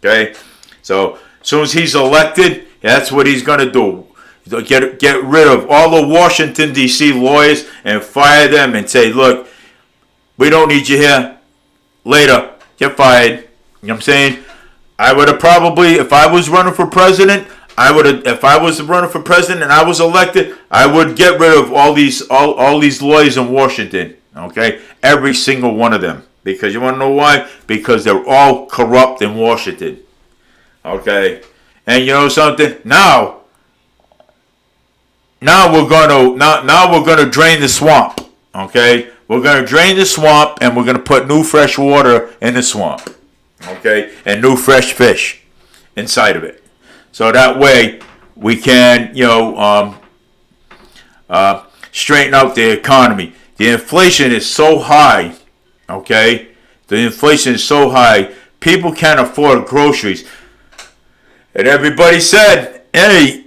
okay? So as soon as he's elected, that's what he's going to do. Get rid of all the Washington, D.C. lawyers and fire them and say, look, we don't need you here. Later, get fired. You know what I'm saying? I would have probably, if I was running for president, if I was running for president and I was elected, I would get rid of all these lawyers in Washington. Okay? Every single one of them. Because you want to know why? Because they're all corrupt in Washington. Okay? And you know something? Now we're gonna drain the swamp. Okay, we're gonna drain the swamp and we're gonna put new fresh water in the swamp. Okay, and new fresh fish inside of it. So that way we can, straighten out the economy. The inflation is so high. Okay, the inflation is so high. People can't afford groceries. And everybody said, hey,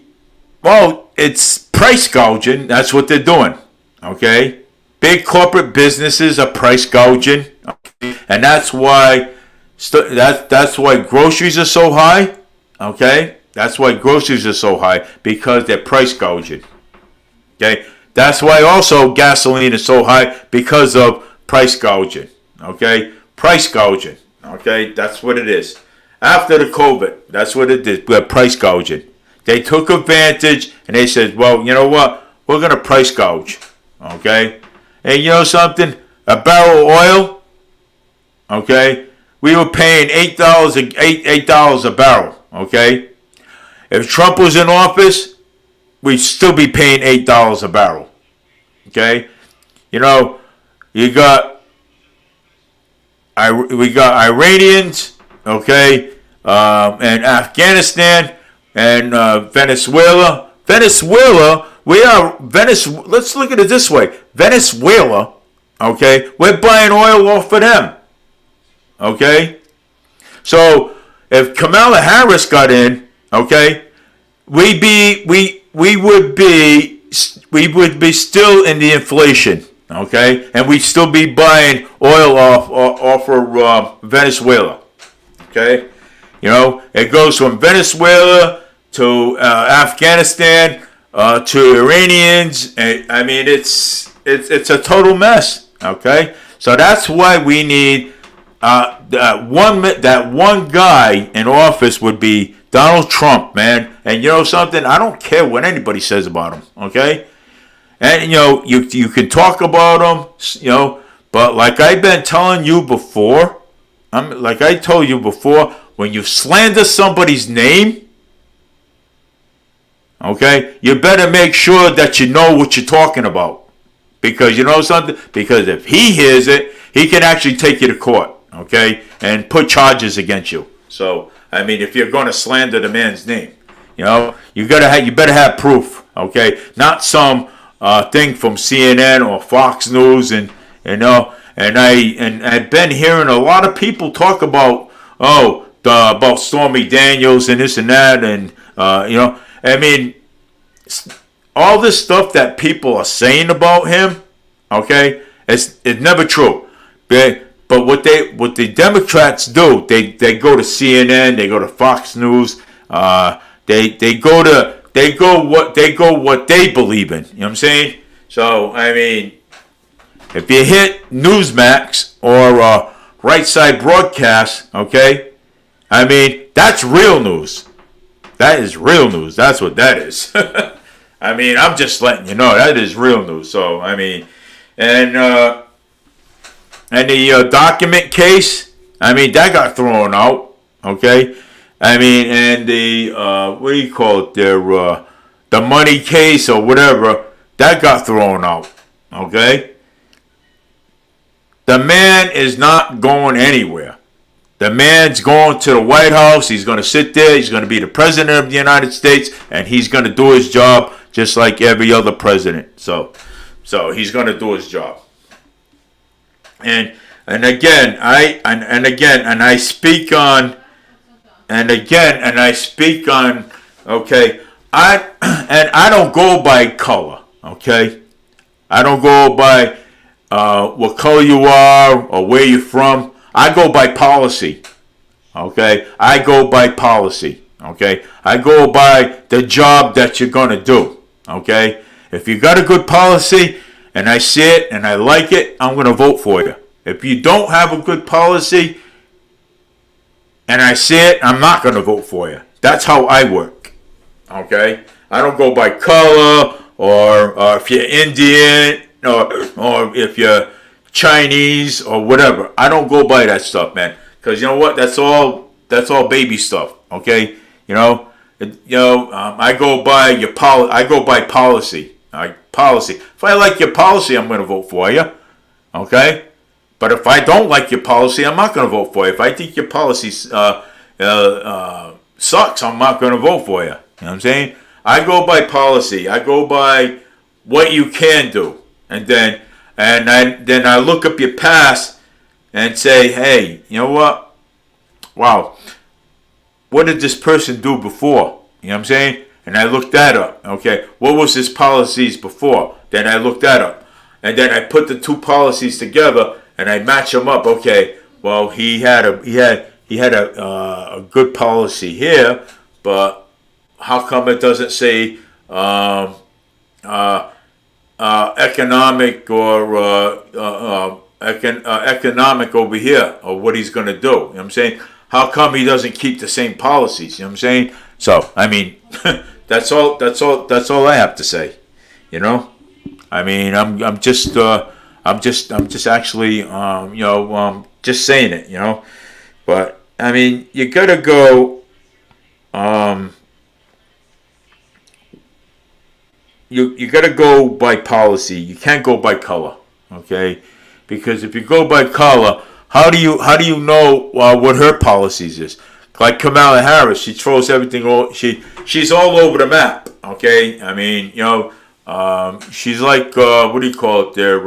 well, it's price gouging. That's what they're doing. Okay? Big corporate businesses are price gouging. Okay? And that's why that's why groceries are so high. Okay? That's why groceries are so high, because they're price gouging. Okay? That's why also gasoline is so high, because of price gouging. Okay? Price gouging. Okay? That's what it is. After the COVID, that's what it is. We're price gouging. They took advantage and they said, well, you know what? We're going to price gouge. Okay? And you know something? A barrel of oil, okay? We were paying $8 a barrel. Okay? If Trump was in office, we'd still be paying $8 a barrel. Okay? You know, we got Iranians, okay, and Afghanistan and Venezuela. Let's look at it this way. Venezuela, okay, we're buying oil off of them. Okay? So if Kamala Harris got in, okay, we would be still in the inflation. Okay, and we'd still be buying oil off of Venezuela. Okay, you know, it goes from Venezuela to Afghanistan to Iranians. I mean, it's a total mess. Okay, so that's why we need that one guy in office would be Donald Trump, man. And you know something? I don't care what anybody says about him. Okay. And, you know, you can talk about them, you know, but like I've been telling you before, like I told you before, when you slander somebody's name, okay, you better make sure that you know what you're talking about. Because you know something? Because if he hears it, he can actually take you to court, okay, and put charges against you. So, I mean, if you're going to slander the man's name, you know, you better have proof, okay, not some thing from CNN or Fox News, and you know, and I've been hearing a lot of people talk about about Stormy Daniels and this and that, and you know, I mean, all this stuff that people are saying about him, okay, it's never true. But what the Democrats do, they go to CNN, they go to Fox News, they go what they believe in. You know what I'm saying? So, I mean, if you hit Newsmax or Right Side Broadcast, okay, I mean, that's real news. That is real news. That's what that is. I mean, I'm just letting you know that is real news. So, I mean, and the document case, I mean, that got thrown out. Okay. I mean, and the what do you call it? The money case or whatever, that got thrown out. Okay, The man is not going anywhere. The man's going to the White House. He's going to sit there. He's going to be the president of the United States, and he's going to do his job just like every other president. So he's going to do his job. And again, I speak on. Okay, I don't go by color. Okay, I don't go by what color you are or where you're from. I go by policy. Okay, I go by policy. Okay, I go by the job that you're gonna do. Okay, if you got a good policy and I see it and I like it, I'm gonna vote for you. If you don't have a good policy and I see it, I'm not gonna vote for you. That's how I work. Okay, I don't go by color or if you're Indian or if you're Chinese or whatever. I don't go by that stuff, man. Because you know what? That's all baby stuff. Okay, I go by I go by policy. Policy. If I like your policy, I'm going to vote for you. Okay, but if I don't like your policy, I'm not going to vote for you. If I think your policy sucks, I'm not going to vote for you. You know what I'm saying? I go by policy. I go by what you can do, and then I look up your past and say, hey, you know what? Wow, what did this person do before? You know what I'm saying? And I looked that up. Okay, what was his policies before? Then I looked that up, and then I put the two policies together and I match them up. Okay, well he had a good policy here, but how come it doesn't say economic or economic over here, or what he's going to do? You know what I'm saying? How come he doesn't keep the same policies? You know what I'm saying? So I mean, that's all I have to say. You know, I mean, I'm just actually just saying it. You know, but I mean, you gotta go. You got to go by policy. You can't go by color, okay? Because if you go by color, how do you know what her policies is? Like Kamala Harris, she throws everything. She's all over the map, okay? I mean, she's like what do you call it there?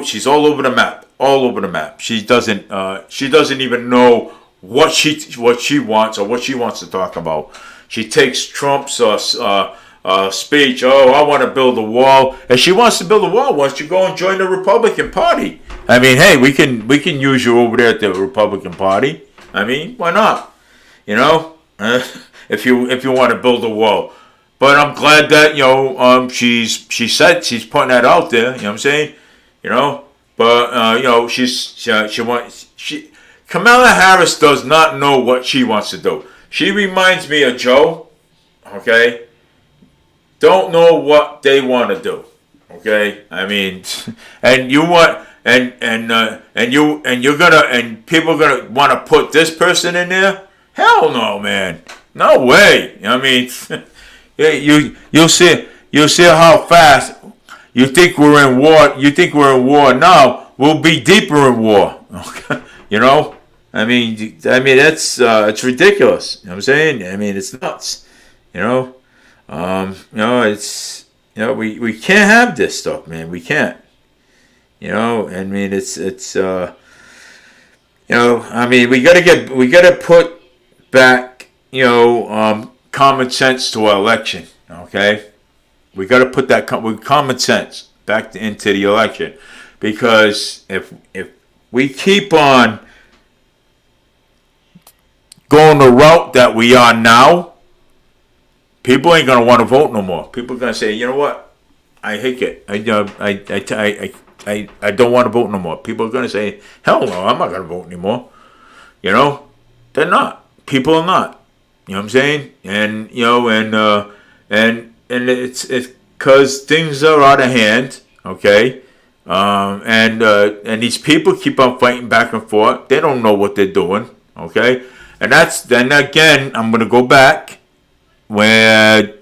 She's all over the map, all over the map. She doesn't even know what she wants or what she wants to talk about. She takes Trump's speech. Oh, I want to build a wall. If she wants to build a wall, why don't you go and join the Republican Party? I mean, hey, we can use you over there at the Republican Party. I mean, why not? If you want to build a wall. But I'm glad that she's putting that out there. You know what I'm saying? But Kamala Harris does not know what she wants to do. She reminds me of Joe, okay? Don't know what they want to do, okay? I mean, and you want, and people are gonna want to put this person in there? Hell no, man, no way. I mean, you'll see how fast you think we're in war. You think we're in war now? We'll be deeper in war, okay? I mean that's it's ridiculous. You know what I'm saying? I mean it's nuts. It's we can't have this stuff, man. We can't. I mean it's I mean we gotta put back common sense to our election. Okay, we gotta put that with common sense back into the election, because if we keep on going the route that we are now, people ain't gonna want to vote no more. People are gonna say, you know what, I hate it. I don't want to vote no more. People are gonna say, hell no, I'm not gonna vote anymore. They're not. People are not. You know what I'm saying? And and it's because things are out of hand. Okay. And these people keep on fighting back and forth. They don't know what they're doing. Okay. And then again, I'm going to go back where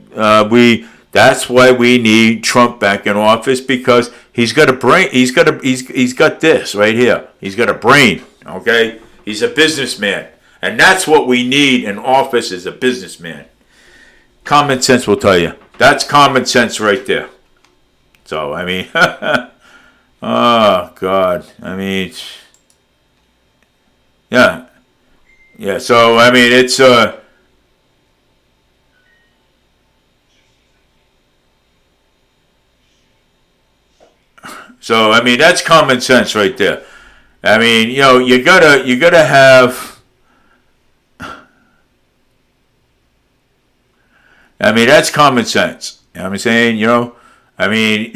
That's why we need Trump back in office, because he's got a brain. He's got this right here. He's got a brain. Okay, he's a businessman, and that's what we need in office, is a businessman. Common sense will tell you. That's common sense right there. So I mean, oh God, I mean, yeah, yeah. So I mean, it's So I mean, that's common sense right there. I mean, you gotta have. I mean, that's common sense. You know what I'm saying? I mean,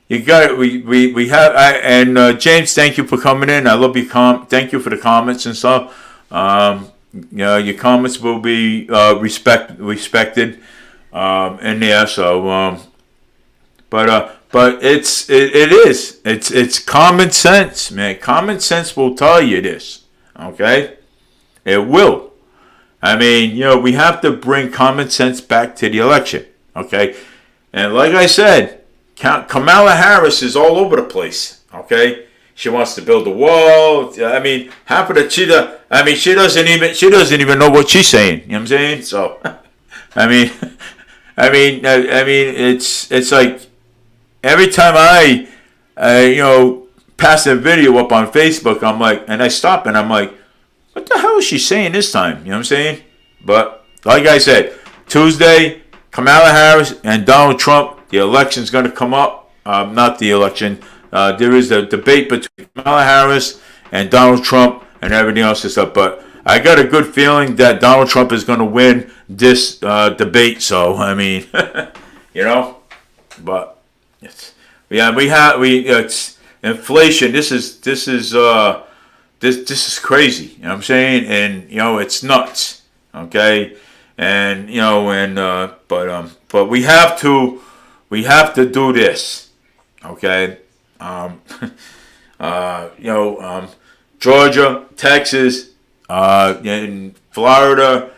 you got we have. James, thank you for coming in. I love your Thank you for the comments and stuff. Your comments will be respected in there. So, but it's common sense, man. Common sense will tell you this. Okay, it will. I mean, we have to bring common sense back to the election. Okay, and like I said, Kamala Harris is all over the place. Okay, she wants to build a wall. I mean, half of the she doesn't even know what she's saying. You know what I'm saying? So, I mean, it's like every time I pass a video up on Facebook, I'm like, and I stop and I'm like, what the hell is she saying this time? You know what I'm saying? But like I said, Tuesday, Kamala Harris and Donald Trump, the election's going to come up. Not the election. There is a debate between Kamala Harris and Donald Trump and everything else and stuff. But I got a good feeling that Donald Trump is going to win this debate. So, I mean, but it's inflation. This is crazy. You know what I'm saying? And it's nuts. Okay, and but we have to do this. Okay, Georgia, Texas, in Florida,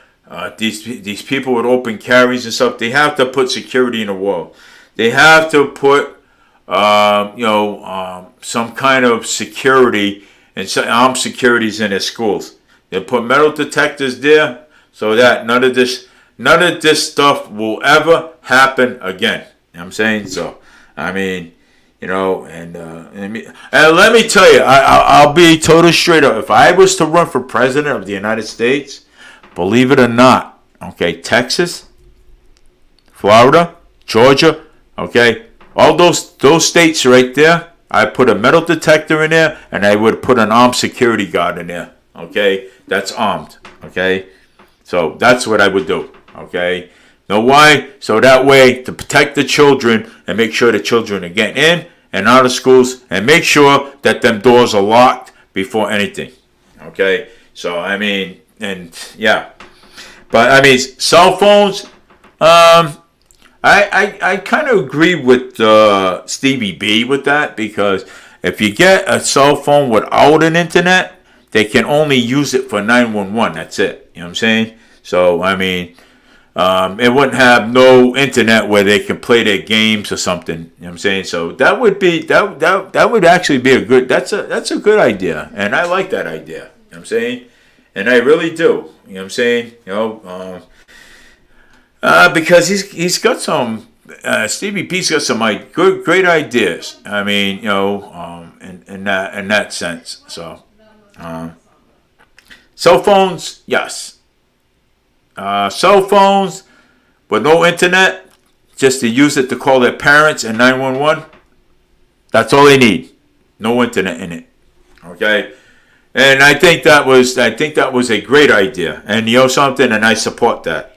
these people with open carries and stuff. They have to put security in the wall. They have to put some kind of security and some armed securities in their schools. They put metal detectors there so that none of this stuff will ever happen again. You know what I'm saying? So, I mean, and let me tell you, I'll be totally straight up. If I was to run for president of the United States, believe it or not, okay, Texas, Florida, Georgia, okay, all those states right there, I put a metal detector in there, and I would put an armed security guard in there. Okay, that's armed. Okay, so that's what I would do. Okay, know why? So that way, to protect the children and make sure the children are getting in and out of schools, and make sure that them doors are locked before anything. Okay, so I mean, and yeah, but I mean, cell phones. I kind of agree with Stevie B with that, because if you get a cell phone without an internet, they can only use it for 911. That's it. You know what I'm saying? So, I mean, it wouldn't have no internet where they can play their games or something. You know what I'm saying? So that would be that would actually be that's a good idea, and I like that idea. You know what I'm saying? And I really do. You know what I'm saying? Because he's got some Stevie P's got some great ideas. I mean, in that sense. So, cell phones, yes. Cell phones with no internet, just to use it to call their parents and 911. That's all they need. No internet in it. Okay. And I think that was a great idea. And something, and I support that.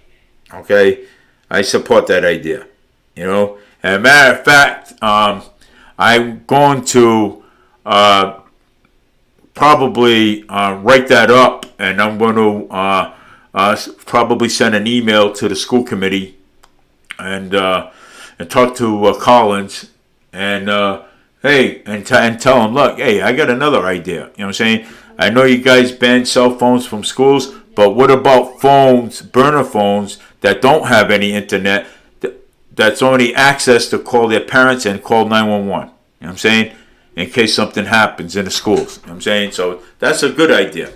Okay, I support that idea. And a matter of fact, I'm going to probably write that up, and I'm going to probably send an email to the school committee and talk to Collins and hey, and tell them, look, hey, I got another idea. You know what I'm saying? I know you guys banned cell phones from schools, but what about phones, burner phones, that don't have any internet? that's only access to call their parents and call 911. You know what I'm saying? In case something happens in the schools. You know what I'm saying? So that's a good idea.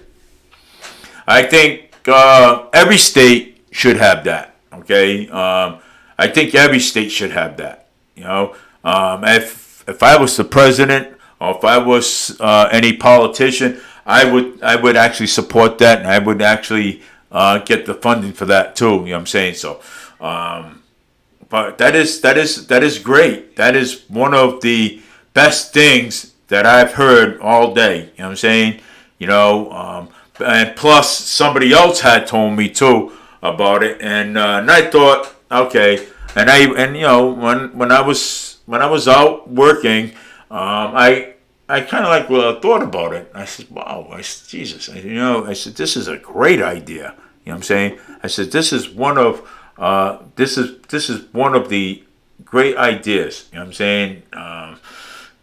I think every state should have that. Okay? I think every state should have that. You know? If I was the president or if I was any politician, I would actually support that, and I would actually get the funding for that too. You know what I'm saying? So, but that is great. That is one of the best things that I've heard all day. You know what I'm saying? You know, and plus somebody else had told me too about it, and I thought, okay, and you know, when I was out working, I kind of like thought about it. I said, wow, I said, Jesus, I said, this is a great idea. You know what I'm saying? I said, this is one of the great ideas. You know what I'm saying?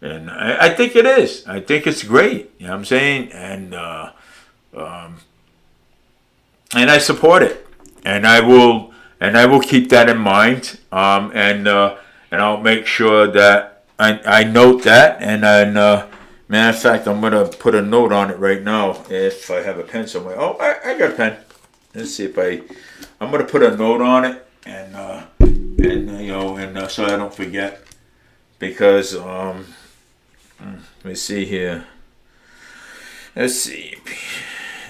And I think it is. I think it's great. You know what I'm saying? And I support it. And I will keep that in mind. And I'll make sure that I note that. And then, matter of fact, I'm gonna put a note on it right now if I have a pen somewhere. Oh, I got a pen. Let's see if I'm gonna put a note on it, and so I don't forget, because let me see here. Let's see.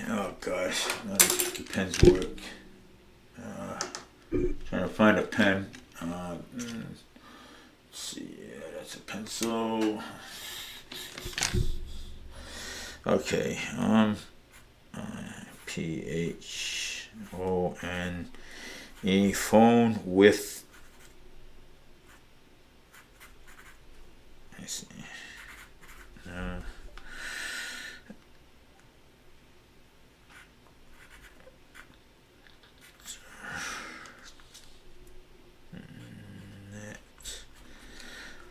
Oh gosh, none of the pens work. Trying to find a pen. Let's see. Yeah, that's a pencil. Okay. PHONE, phone with. I see.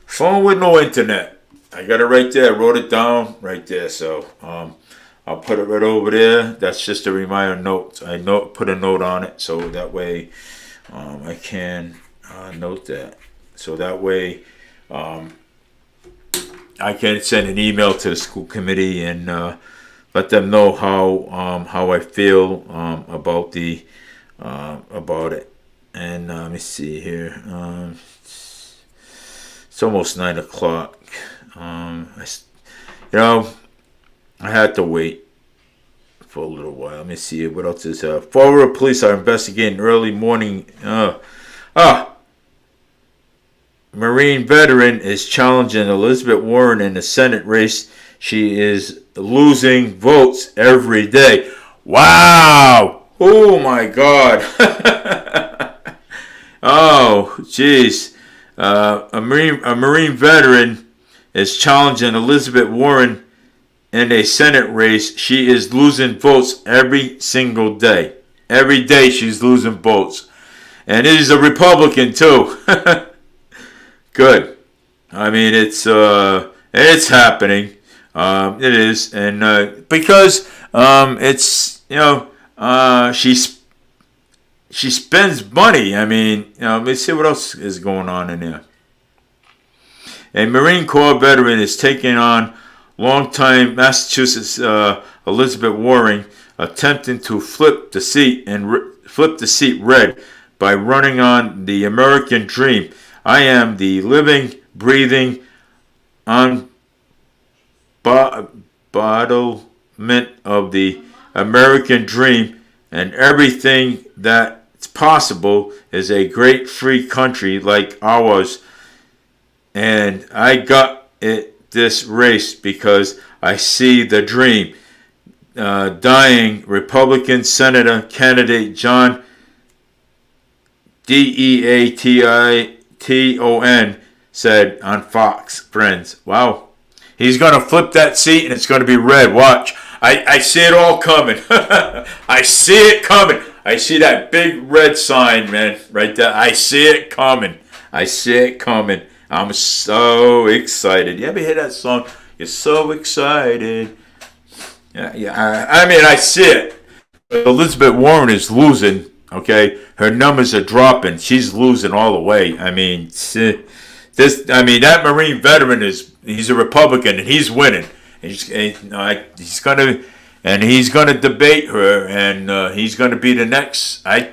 Phone with no internet. I got it right there. I wrote it down right there. So I'll put it right over there. That's just a reminder note. Put a note on it, so that way I can note that. So that way I can send an email to the school committee and let them know how I feel about it. And let me see here. It's almost 9 o'clock. I had to wait for a little while. Let me see what else is. Fall River police are investigating early morning. Marine veteran is challenging Elizabeth Warren in the Senate race. She is losing votes every day. Wow! Oh my God! Oh, jeez. A Marine veteran is challenging Elizabeth Warren in a Senate race. She is losing votes every single day. Every day she's losing votes. And it is a Republican too. Good. I mean, it's happening. It is. And because it's, she spends money. I mean, let's see what else is going on in there. A Marine Corps veteran is taking on longtime Massachusetts Elizabeth Warren, attempting to flip the seat red by running on the American dream. I am the living, breathing embodiment of the American dream, and everything that's possible is a great free country like ours. And I got this race because I see the dream. Dying Republican Senator candidate John Deaton said on Fox Friends. Wow. He's going to flip that seat and it's going to be red. Watch. I see it all coming. I see it coming. I see that big red sign, man, right there. I see it coming. I see it coming. I'm so excited. You ever hear that song? You're so excited. Yeah. I mean, I see it. Elizabeth Warren is losing Okay, her numbers are dropping. She's losing all the way. I mean, that Marine veteran he's a Republican and he's winning. He's gonna debate her, and he's gonna be the next. I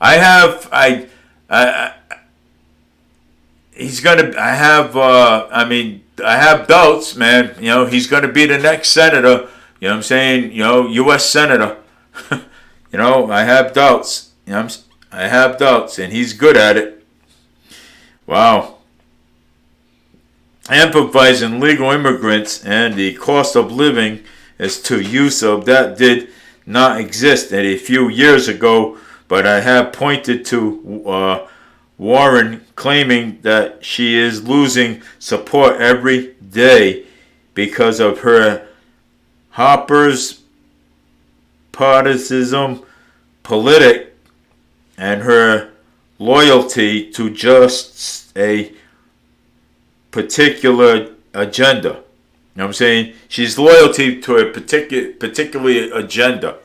have doubts, man. He's gonna be the next senator. You know what I'm saying? U.S. senator. I have doubts. I have doubts, and he's good at it. Wow. Emphasizing legal immigrants and the cost of living as to use of that did not exist a few years ago, but I have pointed to Warren claiming that she is losing support every day because of her Harper's partisan politic and her loyalty to just a particular agenda. You know what I'm saying? She's loyalty to a particular agenda.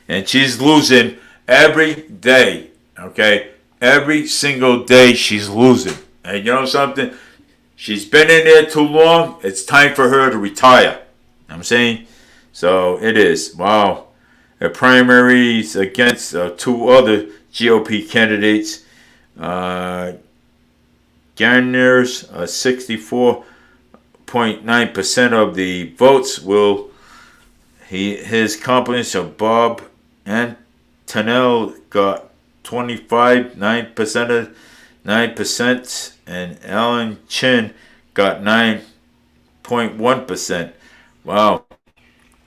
And she's losing every day. Okay? Every single day she's losing. And you know something? She's been in there too long. It's time for her to retire. You know what I'm saying? So it is. Wow. The primaries against two other GOP candidates garners 64.9% of the votes. His companies of Bob Antonell got 9%, and Alan Chin got 9.1%. Wow.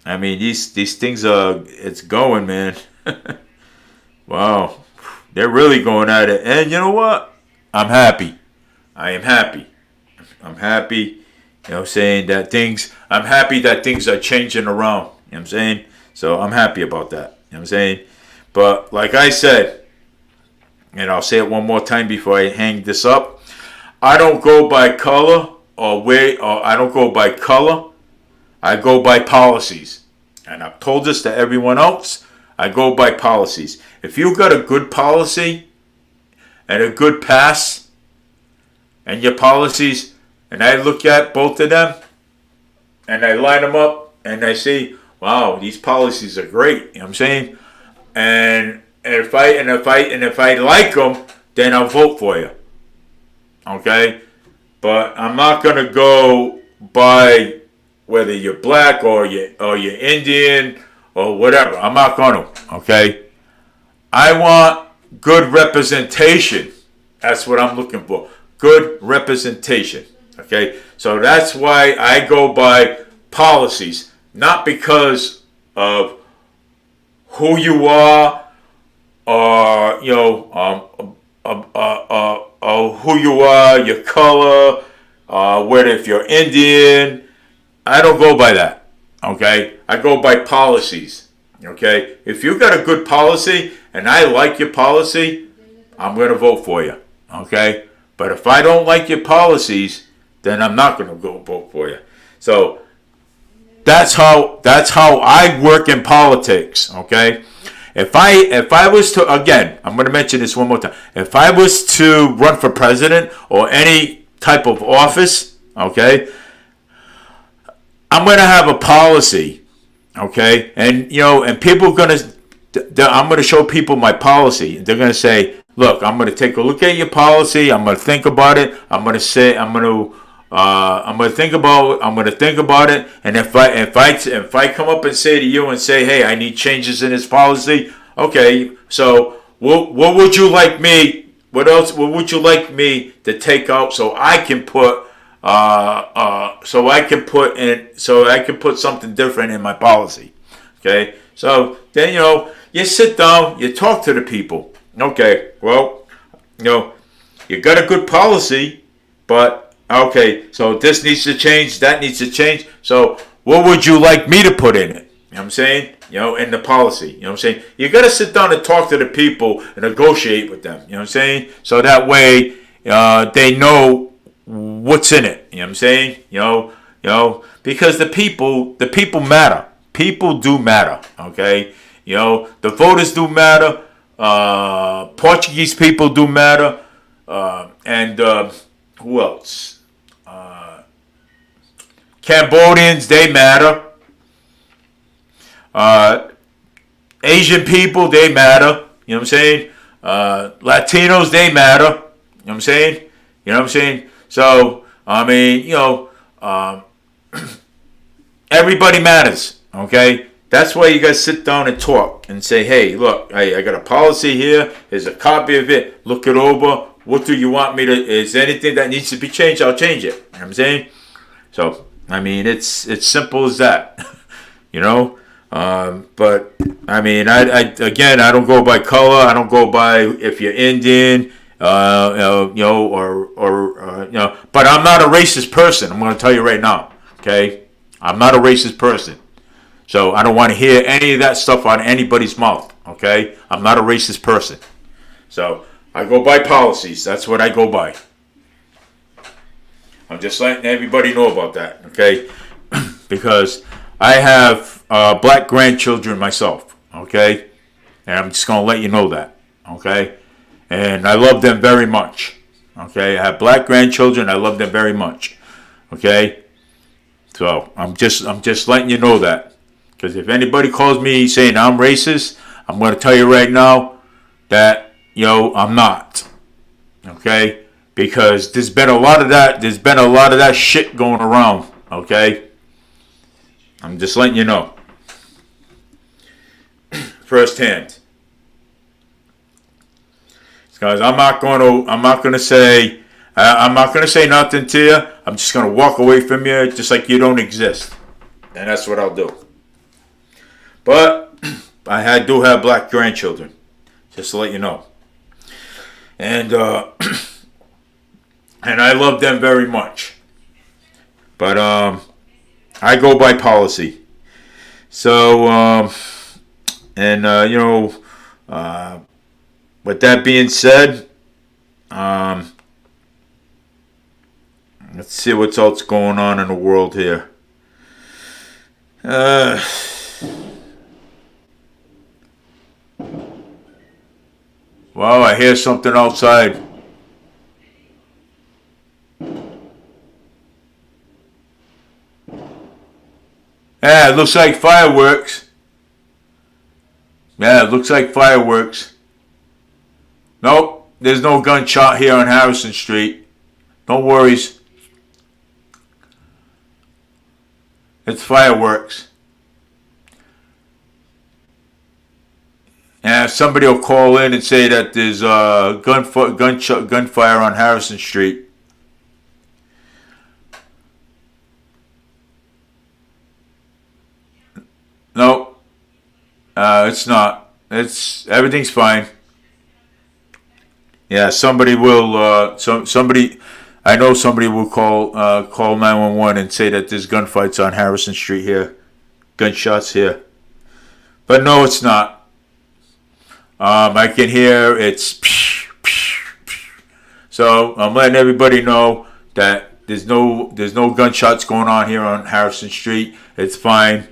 I mean, these things it's going, man. Wow. They're really going at it. And you know what? I'm happy. I am happy. I'm happy, saying that I'm happy that things are changing around. You know what I'm saying? So I'm happy about that. You know what I'm saying? But like I said, and I'll say it one more time before I hang this up, I don't go by color or I don't go by color. I go by policies. And I've told this to everyone else. I go by policies. If you got a good policy and a good pass and your policies, and I look at both of them and I line them up and I say, wow, these policies are great. You know what I'm saying? And if I like them, then I'll vote for you. Okay? But I'm not gonna go by whether you're black or you're Indian or whatever. I'm not gonna. Okay? I want good representation. That's what I'm looking for. Good representation. Okay? So that's why I go by policies, not because of who you are or who you are, your color, whether if you're Indian. I don't go by that. Okay? I go by policies. Okay? If you got a good policy and I like your policy, I'm going to vote for you. Okay? But if I don't like your policies, then I'm not going to go vote for you. So that's how I work in politics. Okay? If I was to, again, I'm going to mention this one more time. If I was to run for president or any type of office, okay, I'm going to have a policy, okay, and people are going to. I'm going to show people my policy. They're going to say, "Look, I'm going to take a look at your policy. I'm going to think about it. I'm going to think about it. And if I come up and say to you and say, hey, I need changes in this policy. Okay, so what would you like me? What else? What would you like me to take out so I can put something different in my policy? Okay, so then you sit down, you talk to the people. Okay, well, you got a good policy, but okay, so this needs to change, that needs to change. So what would you like me to put in it? You know what I'm saying? In the policy. You know what I'm saying? You got to sit down and talk to the people and negotiate with them. You know what I'm saying? So that way they know what's in it. You know what I'm saying? Because the people matter. People do matter. Okay? The voters do matter. Portuguese people do matter. And who else? Cambodians, they matter. Asian people, they matter. You know what I'm saying? Latinos, they matter. You know what I'm saying? You know what I'm saying? So, I mean, everybody matters. Okay? That's why you guys sit down and talk and say, hey, look, I got a policy here. Here's a copy of it. Look it over. What do you want me to, is there anything that needs to be changed? I'll change it. You know what I'm saying? So, I mean, it's simple as that. you know? But I mean, I don't go by color. I don't go by if you're Indian, But I'm not a racist person. I'm going to tell you right now. Okay, I'm not a racist person. So I don't want to hear any of that stuff on anybody's mouth. Okay, I'm not a racist person. So I go by policies. That's what I go by. I'm just letting everybody know about that. Okay, because I have black grandchildren myself, okay? And I'm just going to let you know that, okay? And I love them very much, okay? I have black grandchildren. I love them very much, okay? So I'm just letting you know that. Because if anybody calls me saying I'm racist, I'm going to tell you right now that, I'm not, okay? Because there's been a lot of that shit going around, okay? I'm just letting you know. Firsthand. Because I'm not gonna say nothing to you. I'm just gonna walk away from you just like you don't exist. And that's what I'll do. But I do have black grandchildren. Just to let you know. And and I love them very much. But I go by policy. So, with that being said, let's see what's else going on in the world here. Well, I hear something outside. Yeah, it looks like fireworks. Nope, there's no gunshot here on Harrison Street. No worries. It's fireworks. And somebody will call in and say that there's gunfire on Harrison Street. No, it's not. Everything's fine. Yeah, somebody will. I know somebody will call 911 and say that there's gunfights on Harrison Street here, gunshots here. But no, it's not. I can hear it's. So I'm letting everybody know that there's no gunshots going on here on Harrison Street. It's fine.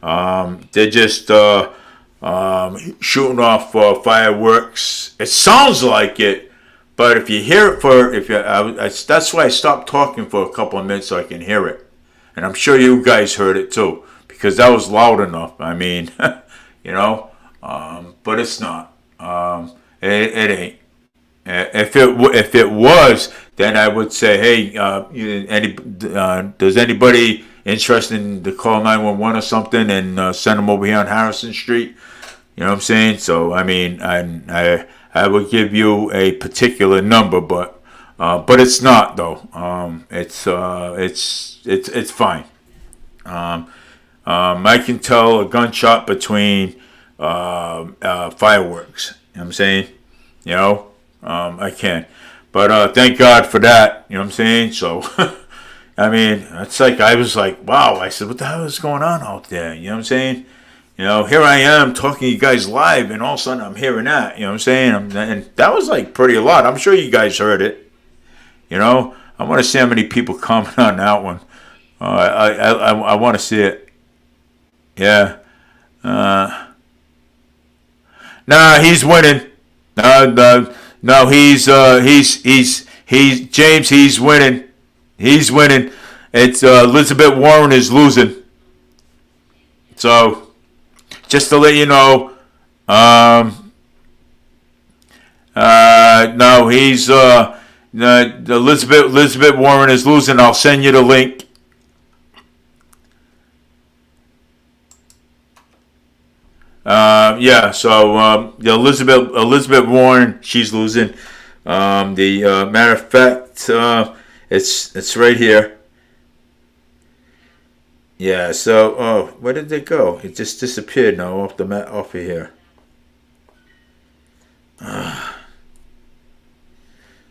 They're just shooting off fireworks. It sounds like it, but if you hear it that's why I stopped talking for a couple of minutes so I can hear it, and I'm sure you guys heard it too because that was loud enough. I mean, but it's not. It ain't. If it was, then I would say, hey, does anybody interested in to call 911 or something and send them over here on Harrison Street? You know what I'm saying? So I mean, I would give you a particular number, but it's not though. It's fine. I can tell a gunshot between fireworks. You know what I'm saying? I can. But thank God for that. You know what I'm saying? So. I mean, it's like I was like, wow. I said, what the hell is going on out there? You know what I'm saying? Here I am talking to you guys live, and all of a sudden I'm hearing that. You know what I'm saying? And that was like pretty a lot. I'm sure you guys heard it. I want to see how many people comment on that one. I want to see it. Yeah. Nah, he's winning. No, no. He's James. He's winning. He's winning. It's Elizabeth Warren is losing. So just to let you know, no, he's Elizabeth Warren is losing. I'll send you the link. Yeah, so Elizabeth Warren, she's losing. The matter of fact, it's right here. Yeah. So, oh, where did it go? It just disappeared now off of here.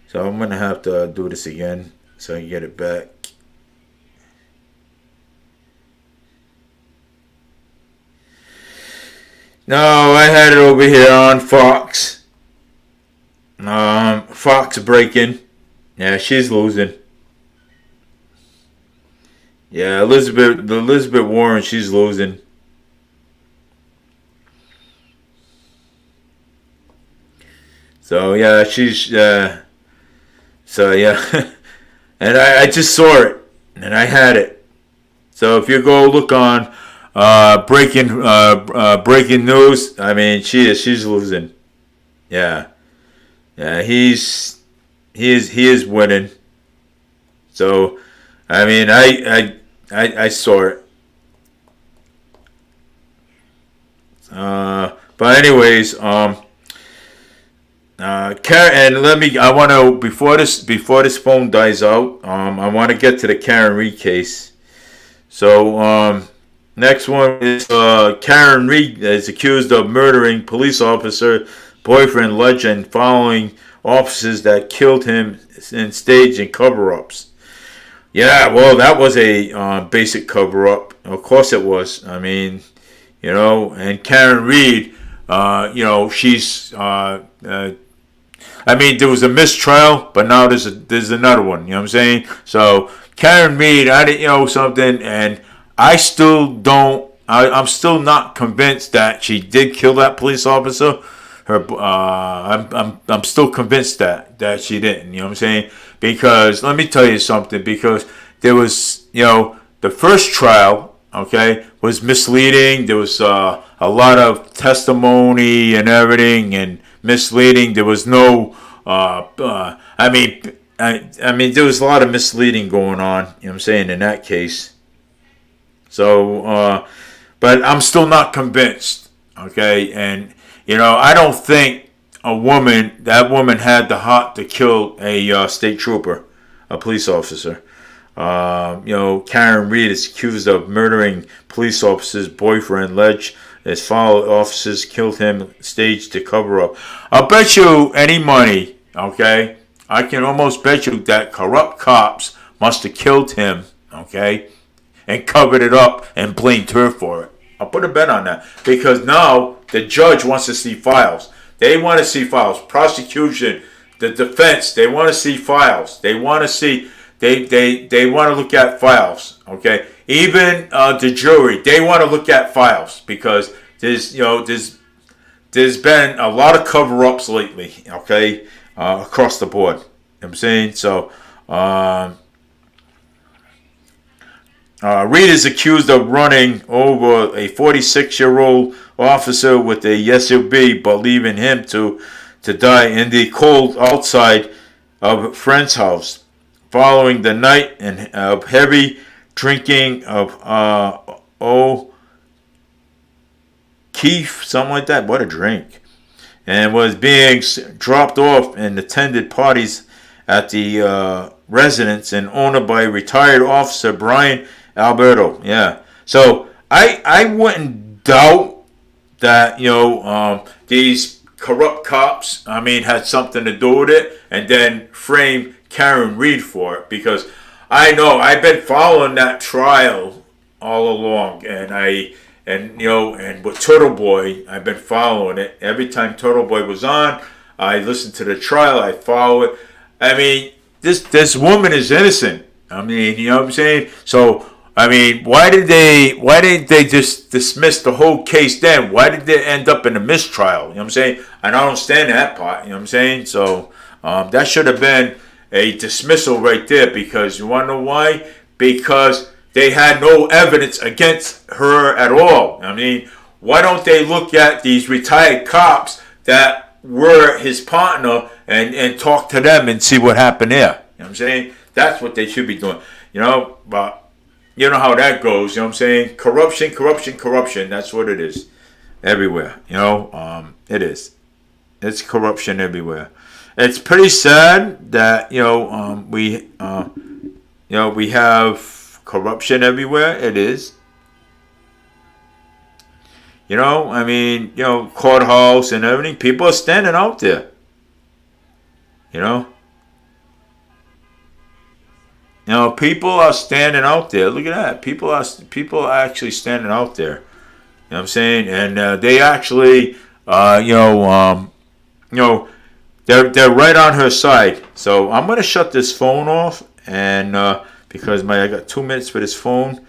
So I'm gonna have to do this again so I can get it back. No, I had it over here on Fox. Fox breaking. Yeah, she's losing. Yeah, Elizabeth Warren, she's losing. So yeah, she's so yeah, and I just saw it and I had it. So if you go look on breaking news, I mean she's losing. Yeah, yeah, he is winning. So I mean I saw it. But anyways, Karen, and let me. I want to before this phone dies out. I want to get to the Karen Reed case. So, next one is Karen Reed is accused of murdering police officer boyfriend Legend following officers that killed him in staging cover-ups. Yeah, well, that was a basic cover-up. Of course, it was. I mean, and Karen Reed, she's. I mean, there was a mistrial, but now there's another one. You know what I'm saying? So Karen Reed, I didn't something, and I still don't. I'm still not convinced that she did kill that police officer. I'm still convinced that she didn't. You know what I'm saying? Because let me tell you something. Because there was the first trial, okay, was misleading. There was a lot of testimony and everything, and misleading. There was no. I mean, there was a lot of misleading going on. You know what I'm saying in that case. So, but I'm still not convinced. Okay, and I don't think that woman had the heart to kill a state trooper, a police officer. Karen Reed is accused of murdering police officer's boyfriend. Ledge as follow officers killed him, staged to cover up. I'll bet you any money, okay? I can almost bet you that corrupt cops must have killed him, okay? And covered it up and blamed her for it. I'll put a bet on that. Because now the judge wants to see files. They want to see files. Prosecution, the defense, they want to see files. They want to see, they want to look at files, okay? Even the jury, they want to look at files because there's been a lot of cover-ups lately, okay, across the board. You know what I'm saying? So, Reed is accused of running over a 46-year-old officer with a SUV, but leaving him to die in the cold outside of a friend's house, following the night of heavy drinking of Keef, something like that. What a drink! And was being dropped off and attended parties at the residence and owned by retired officer Brian Alberto. Yeah. So I wouldn't doubt that these corrupt cops, I mean, had something to do with it, and then frame Karen Reed for it, because I know I've been following that trial all along, and with Turtle Boy, I've been following it. Every time Turtle Boy was on, I listened to the trial, I follow it. I mean, this woman is innocent. I mean, you know what I'm saying? So I mean, why didn't they just dismiss the whole case then? Why did they end up in a mistrial? You know what I'm saying? And I don't understand that part. You know what I'm saying? So that should have been a dismissal right there, because you want to know why? Because they had no evidence against her at all. I mean, why don't they look at these retired cops that were his partner and talk to them and see what happened there? You know what I'm saying? That's what they should be doing. But you know how that goes. You know what I'm saying? Corruption, corruption, corruption. That's what it is everywhere. It is. It's corruption everywhere. It's pretty sad that we have corruption everywhere. It is. Courthouse and everything. People are standing out there. People are standing out there. Look at that. People are actually standing out there. You know what I'm saying? And they actually, they're right on her side. So I'm gonna shut this phone off, and because I got 2 minutes for this phone,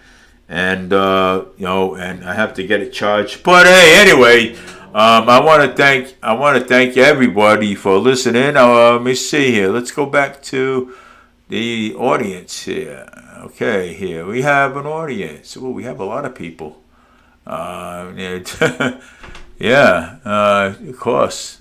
and and I have to get it charged. But hey, anyway, I want to thank everybody for listening. Let me see here. Let's go back to the audience here. Okay, here we have an audience. Oh, we have a lot of people. Yeah, of course.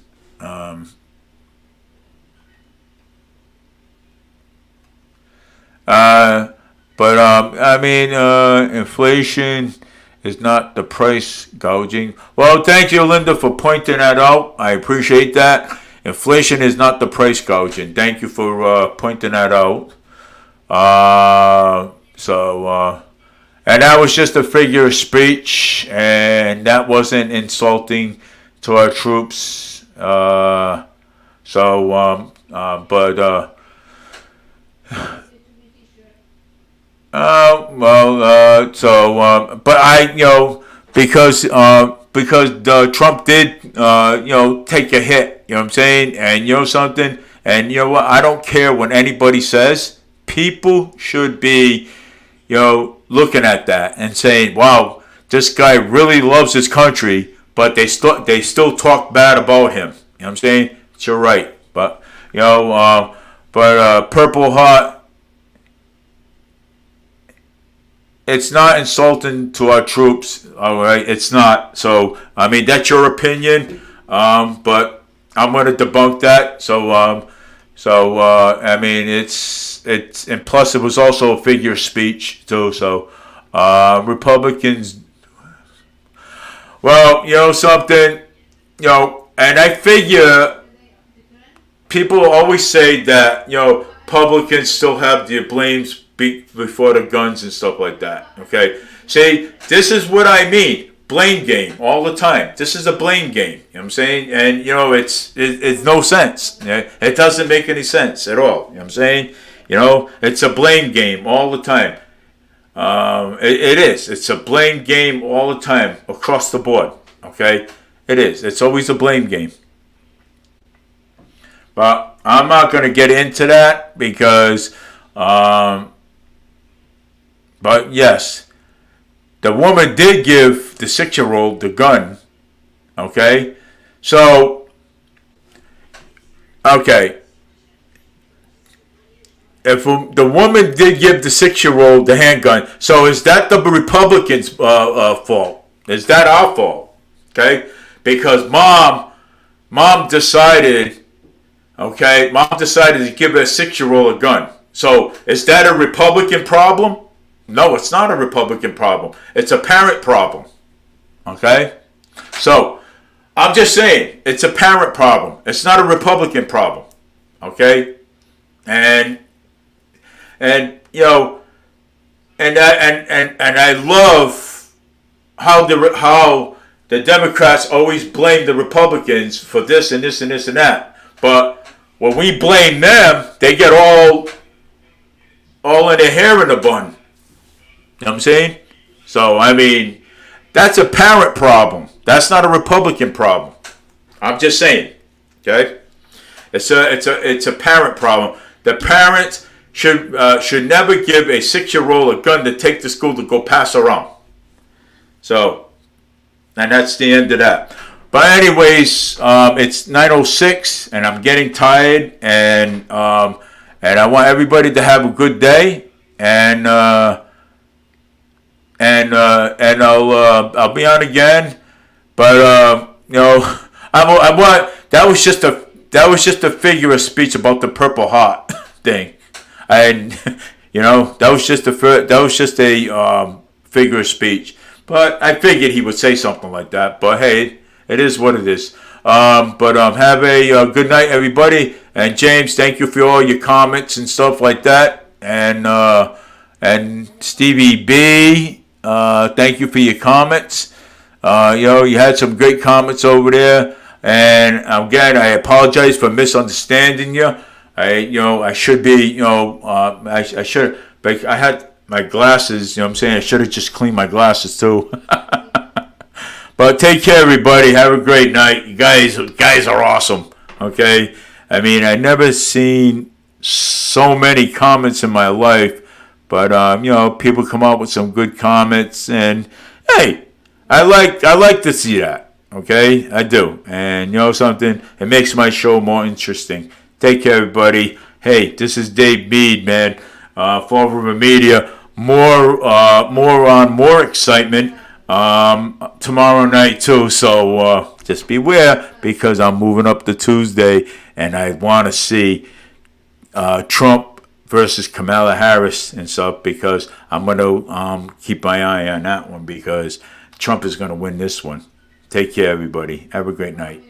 Inflation is not the price gouging. Well, thank you, Linda, for pointing that out. I appreciate that. Inflation is not the price gouging. Thank you for pointing that out. And that was just a figure of speech, and that wasn't insulting to our troops. Because Trump did, take a hit. You know what I'm saying? And you know something? And you know what? I don't care what anybody says. People should be, looking at that and saying, "Wow, this guy really loves his country," but they still talk bad about him. You know what I'm saying? It's your right, but Purple Heart. It's not insulting to our troops, all right? It's not. So, that's your opinion, but I'm going to debunk that. It's and plus it was also a figure of speech too. So, Republicans. Well, something, and I figure people always say that Republicans still have the blames before the guns and stuff like that. Okay, see, this is what I mean. Blame game all the time. This is a blame game. You know what I'm saying? And it's no sense. It doesn't make any sense at all. You know what I'm saying? It's a blame game all the time. It is. It's a blame game all the time across the board. Okay, it is. It's always a blame game. But I'm not going to get into that because. But yes, the woman did give the 6-year-old the gun. Okay? So, okay. If the woman did give the 6-year-old the handgun, so is that the Republicans' fault? Is that our fault? Okay? Because mom decided, to give a 6-year-old a gun. So, is that a Republican problem? No, it's not a Republican problem. It's a parent problem. Okay? So, I'm just saying, it's a parent problem. It's not a Republican problem. Okay? And I love how the Democrats always blame the Republicans for this and this and this and that. But when we blame them, they get all in their hair in a bun. You know what I'm saying? So, that's a parent problem. That's not a Republican problem. I'm just saying. Okay? It's a parent problem. The parents should never give a 6-year-old a gun to take to school to go pass around. So, and that's the end of that. But anyways, it's 9:06, and I'm getting tired, and I want everybody to have a good day, and I'll be on again. But I want that was just a figure of speech about the Purple Heart thing, and that was just a figure of speech. But I figured he would say something like that. But hey, it is what it is. Have a good night, everybody. And James, thank you for all your comments and stuff like that. And Stevie B, thank you for your comments. You had some great comments over there. And again, I apologize for misunderstanding you. I should be, I should, but I had my glasses, I'm saying I should have just cleaned my glasses too. But take care, everybody. Have a great night. You guys are awesome. Okay? I mean, I never seen so many comments in my life, but people come out with some good comments, and hey, I like to see that. Okay? I do. And something, it makes my show more interesting. Take care, everybody. Hey, this is Dave Mead, man. Fall River Media. More excitement tomorrow night too. So just beware, because I'm moving up to Tuesday, and I want to see Trump versus Kamala Harris and stuff, because I'm going to keep my eye on that one, because Trump is going to win this one. Take care, everybody. Have a great night.